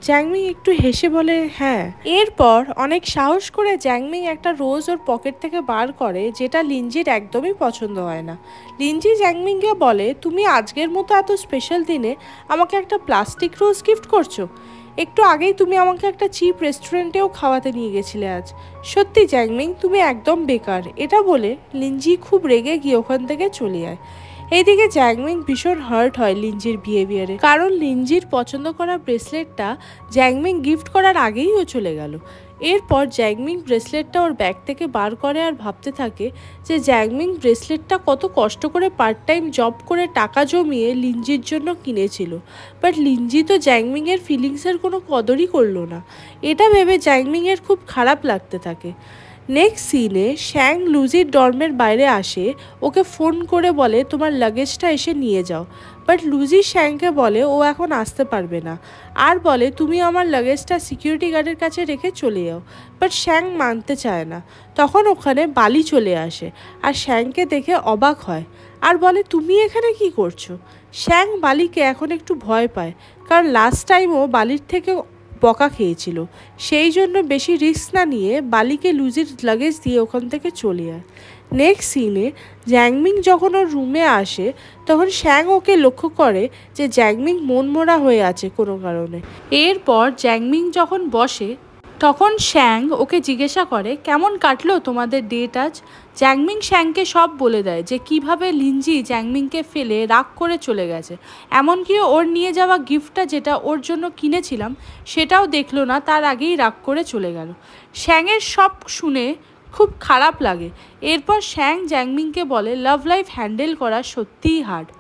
জ্যাংমিং একটু হেসে বলে, হ্যাঁ। এরপর অনেক সাহস করে জ্যাংমিং একটা রোজ ওর পকেট থেকে বার করে, যেটা লিনজির একদমই পছন্দ হয় না। লিনজি জ্যাংমিংকে বলে, তুমি আজকের মতো এত স্পেশাল দিনে আমাকে একটা প্লাস্টিক রোজ গিফট করছো? একটু আগেই তুমি আমাকে একটা চিপ রেস্টুরেন্টেও খাওয়াতে নিয়ে গেছিলে আজ। সত্যি জ্যাংমিং, তুমি একদম বেকার। এটা বলে লিনজি খুব রেগে গিয়ে ওখান থেকে চলে যায়। এইদিকে জ্যাংমিং ভীষণ হার্ট হয় লিনজির বিহেভিয়ারে, কারণ লিনজির পছন্দ করা ব্রেসলেটটা জ্যাংমিং গিফট করার আগেই ও চলে গেল। এরপর জ্যাংমিং ব্রেসলেটটা ওর ব্যাগ থেকে বার করে আর ভাবতে থাকে যে জ্যাংমিং ব্রেসলেটটা কত কষ্ট করে পার্ট টাইম জব করে টাকা জমিয়ে লিনজির জন্য কিনেছিল, বাট লিনজি তো জ্যাংমিংয়ের ফিলিংসের কোনো কদরই করলো না। এটা ভেবে জ্যাংমিংয়ের খুব খারাপ লাগতে থাকে। নেক্সট সিনে শ্যাং লুজির ডর্মের বাইরে আসে, ওকে ফোন করে বলে তোমার লাগেজটা এসে নিয়ে যাও। বাট লুজি শ্যাংকে বলে ও এখন আসতে পারবে না, আর বলে তুমি আমার লাগেজটা সিকিউরিটি গার্ডের কাছে রেখে চলে যাও। বাট শ্যাং মানতে চায় না। তখন ওখানে বালি চলে আসে আর শ্যাংকে দেখে অবাক হয় আর বলে তুমি এখানে কি করছো। শ্যাং বালিকে এখন একটু ভয় পায়, কারণ লাস্ট টাইমও বালির থেকে বকা খেয়েছিল, সেই জন্য বেশি রিস্ক না নিয়ে বালিকে লুজির লাগেজ দিয়ে ওখান থেকে চলে যায়। নেক্সট সিনে জ্যাংমিং যখন ওর রুমে আসে তখন শ্যাং ওকে লক্ষ্য করে যে জ্যাংমিং মনমরা হয়ে আছে কোনো কারণে। এরপর জ্যাংমিং যখন বসে তখন শ্যাং ওকে জিজ্ঞাসা করে কেমন কাটলো তোমাদের ডেট আজ। জ্যাংমিং শ্যাংকে সব বলে দেয় যে কিভাবে লিনজি জ্যাংমিংকে ফেলে রাগ করে চলে গেছে, এমনকি ওর নিয়ে যাওয়া গিফটটা যেটা ওর জন্য কিনেছিলাম সেটাও দেখলো না, তার আগেই রাগ করে চলে গেল। শ্যাংয়ের সব শুনে খুব খারাপ লাগে। এরপর শ্যাং জ্যাংমিংকে বলে লাভ লাইফ হ্যান্ডেল করা সত্যিই হার্ড।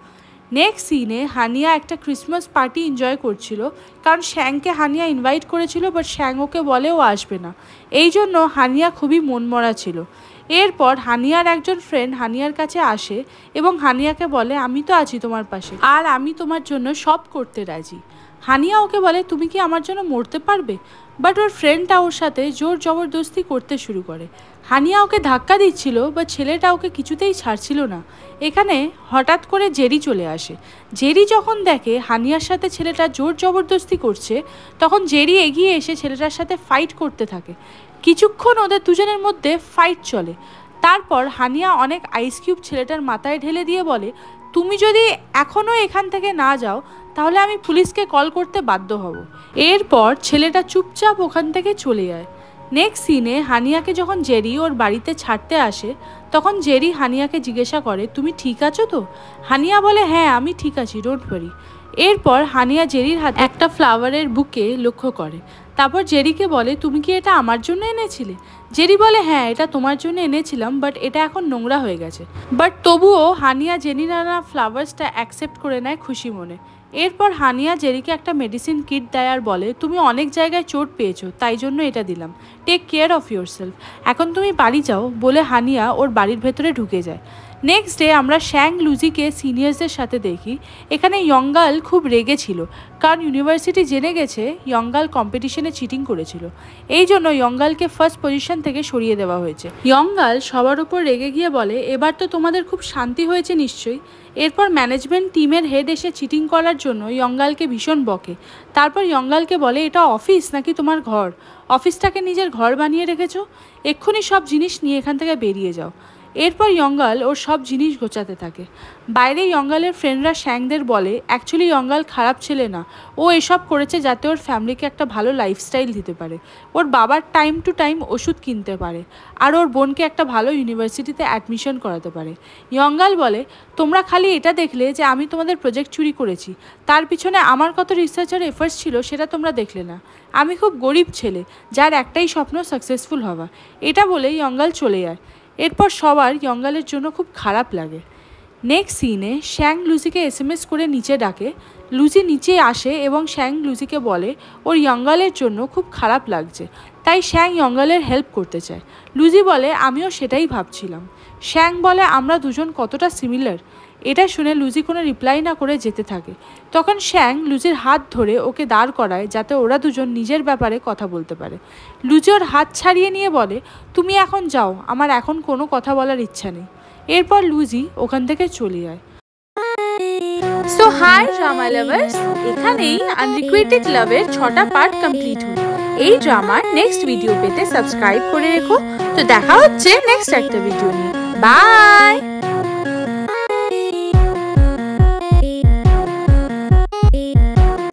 নেক্সট সিনে হানিয়া একটা ক্রিসমাস পার্টি এনজয় করছিল, কারণ শ্যাংকে হানিয়া ইনভাইট করেছিল, বাট শ্যাং ওকে বলে ও আসবে না, এই জন্য হানিয়া খুবই মনমরা ছিল। এরপর হানিয়ার একজন ফ্রেন্ড হানিয়ার কাছে আসে এবং হানিয়াকে বলে আমি তো আছি তোমার পাশে আর আমি তোমার জন্য সব করতে রাজি। হানিয়া ওকে বলে তুমি কি আমার জন্য মরতে পারবে, বাট ওর ফ্রেন্ডটা ওর সাথে জোর জবরদস্তি করতে শুরু করে। হানিয়া ওকে ধাক্কা দিচ্ছিল, বাট ছেলেটা ওকে কিছুতেই ছাড়ছিল না। এখানে হঠাৎ করে জেরি চলে আসে। জেরি যখন দেখে হানিয়ার সাথে ছেলেটা জোর জবরদস্তি করছে তখন জেরি এগিয়ে এসে ছেলেটার সাথে ফাইট করতে থাকে। কিছুক্ষণ ওদের দুজনের মধ্যে ফাইট চলে। তারপর হানিয়া অনেক আইস কিউব ছেলেটার মাথায় ঢেলে দিয়ে বলে তুমি যদি এখনও এখান থেকে না যাও তাহলে আমি পুলিশকে কল করতে বাধ্য হব। এরপর ছেলেটা চুপচাপ ওখান থেকে চলে যায়। নেক্সট সিনে হানিয়াকে যখন জেরি ওর বাড়িতে ছাড়তে আসে তখন জেরি হানিয়াকে জিজ্ঞাসা করে তুমি ঠিক আছো তো। হানিয়া বলে হ্যাঁ আমি ঠিক আছি, ডোন্ট ওয়ারি। এরপর হানিয়া জেরির হাতে একটা ফ্লাওয়ারের বুকে লক্ষ্য করে। তারপর জেরিকে বলে তুমি কি এটা আমার জন্য এনেছিলে। জেরি বলে হ্যাঁ এটা তোমার জন্য এনেছিলাম, বাট এটা এখন নোংরা হয়ে গেছে। বাট তবুও হানিয়া জেরির আনা ফ্লাওয়ার্সটা অ্যাকসেপ্ট করে নেয় খুশি মনে। এরপর হানিয়া জেরিকে একটা মেডিসিন কিট দেয় আর বলে তুমি অনেক জায়গায় চোট পেয়েছো, তাই জন্য এটা দিলাম, টেক কেয়ার অফ ইয়োরসেলফ, এখন তুমি বাড়ি যাও বলে হানিয়া ওর বাড়ির ভেতরে ঢুকে যায়। নেক্সট ডে আমরা শ্যাং লুজিকে সিনিয়র্সদের সাথে দেখি। এখানে ইয়ংগাল খুব রেগে ছিল, কারণ ইউনিভার্সিটি জেনে গেছে ইয়ংগাল কম্পিটিশনে চিটিং করেছিল, এই জন্য ইয়ংগালকে ফার্স্ট পজিশন থেকে সরিয়ে দেওয়া হয়েছে। ইয়ংগাল সবার উপর রেগে গিয়ে বলে এবার তো তোমাদের খুব শান্তি হয়েছে নিশ্চয়ই। এরপর ম্যানেজমেন্ট টিমের হেড এসে চিটিং করার জন্য ইয়ংগালকে ভীষণ বকে। তারপর ইয়ংগালকে বলে এটা অফিস নাকি তোমার ঘর, অফিসটাকে নিজের ঘর বানিয়ে রেখেছো, এক্ষুনি সব জিনিস নিয়ে এখান থেকে বেরিয়ে যাও। এরপর ইয়ংগাল ওর সব জিনিস গোছাতে থাকে। বাইরে ইয়ংগালের ফ্রেন্ডরা শ্যাংদের বলে অ্যাকচুয়ালি ইয়ংগাল খারাপ ছেলে না, ও এসব করেছে যাতে ওর ফ্যামিলিকে একটা ভালো লাইফস্টাইল দিতে পারে, ওর বাবার টাইম টু টাইম ওষুধ কিনতে পারে আর ওর বোনকে একটা ভালো ইউনিভার্সিটিতে অ্যাডমিশন করাতে পারে। ইয়ংগাল বলে তোমরা খালি এটা দেখলে যে আমি তোমাদের প্রজেক্ট চুরি করেছি, তার পিছনে আমার কত রিসার্চার এফার্টস ছিল সেটা তোমরা দেখলে না। আমি খুব গরিব ছেলে যার একটাই স্বপ্ন সাকসেসফুল হওয়া। এটা বলে ইয়ংগাল চলে যায়। এরপর সবার ইয়ংগালের জন্য খুব খারাপ লাগে। নেক্সট সিনে শ্যাং লুজিকে SMS করে নিচে ডাকে। লুজি নিচে আসে এবং শ্যাং লুজিকে বলে ওর ইয়ংগালের জন্য খুব খারাপ লাগছে, তাই শ্যাং ইয়ংগালের হেল্প করতে চায়। লুজি বলে আমিও সেটাই ভাবছিলাম। শ্যাং বলে আমরা দুজন কতটা সিমিলার। এটা শুনে লুজি কোনো রিপ্লাই না করে যেতে থাকে। তখন শ্যাং লুজির হাত ধরে ওকে দাঁড় করায় যাতে ওরা দুজন নিজের ব্যাপারে কথা বলতে পারে। লুজি ওর হাত ছাড়িয়ে নিয়ে বলে তুমি এখন যাও, আমার এখন কোনো কথা বলার ইচ্ছা নেই। এরপর লুজি ওখান থেকে চলে যায়। সো হাই ড্রামা লাভার্স, এখানেই আনরিকুয়েটেড লাভের 6টা পার্ট কমপ্লিট হলো। এই ড্রামার নেক্সট ভিডিও পেতে সাবস্ক্রাইব করে রেখো। তো দেখা হচ্ছে নেক্সট একটা ভিডিও নিয়ে। বাই।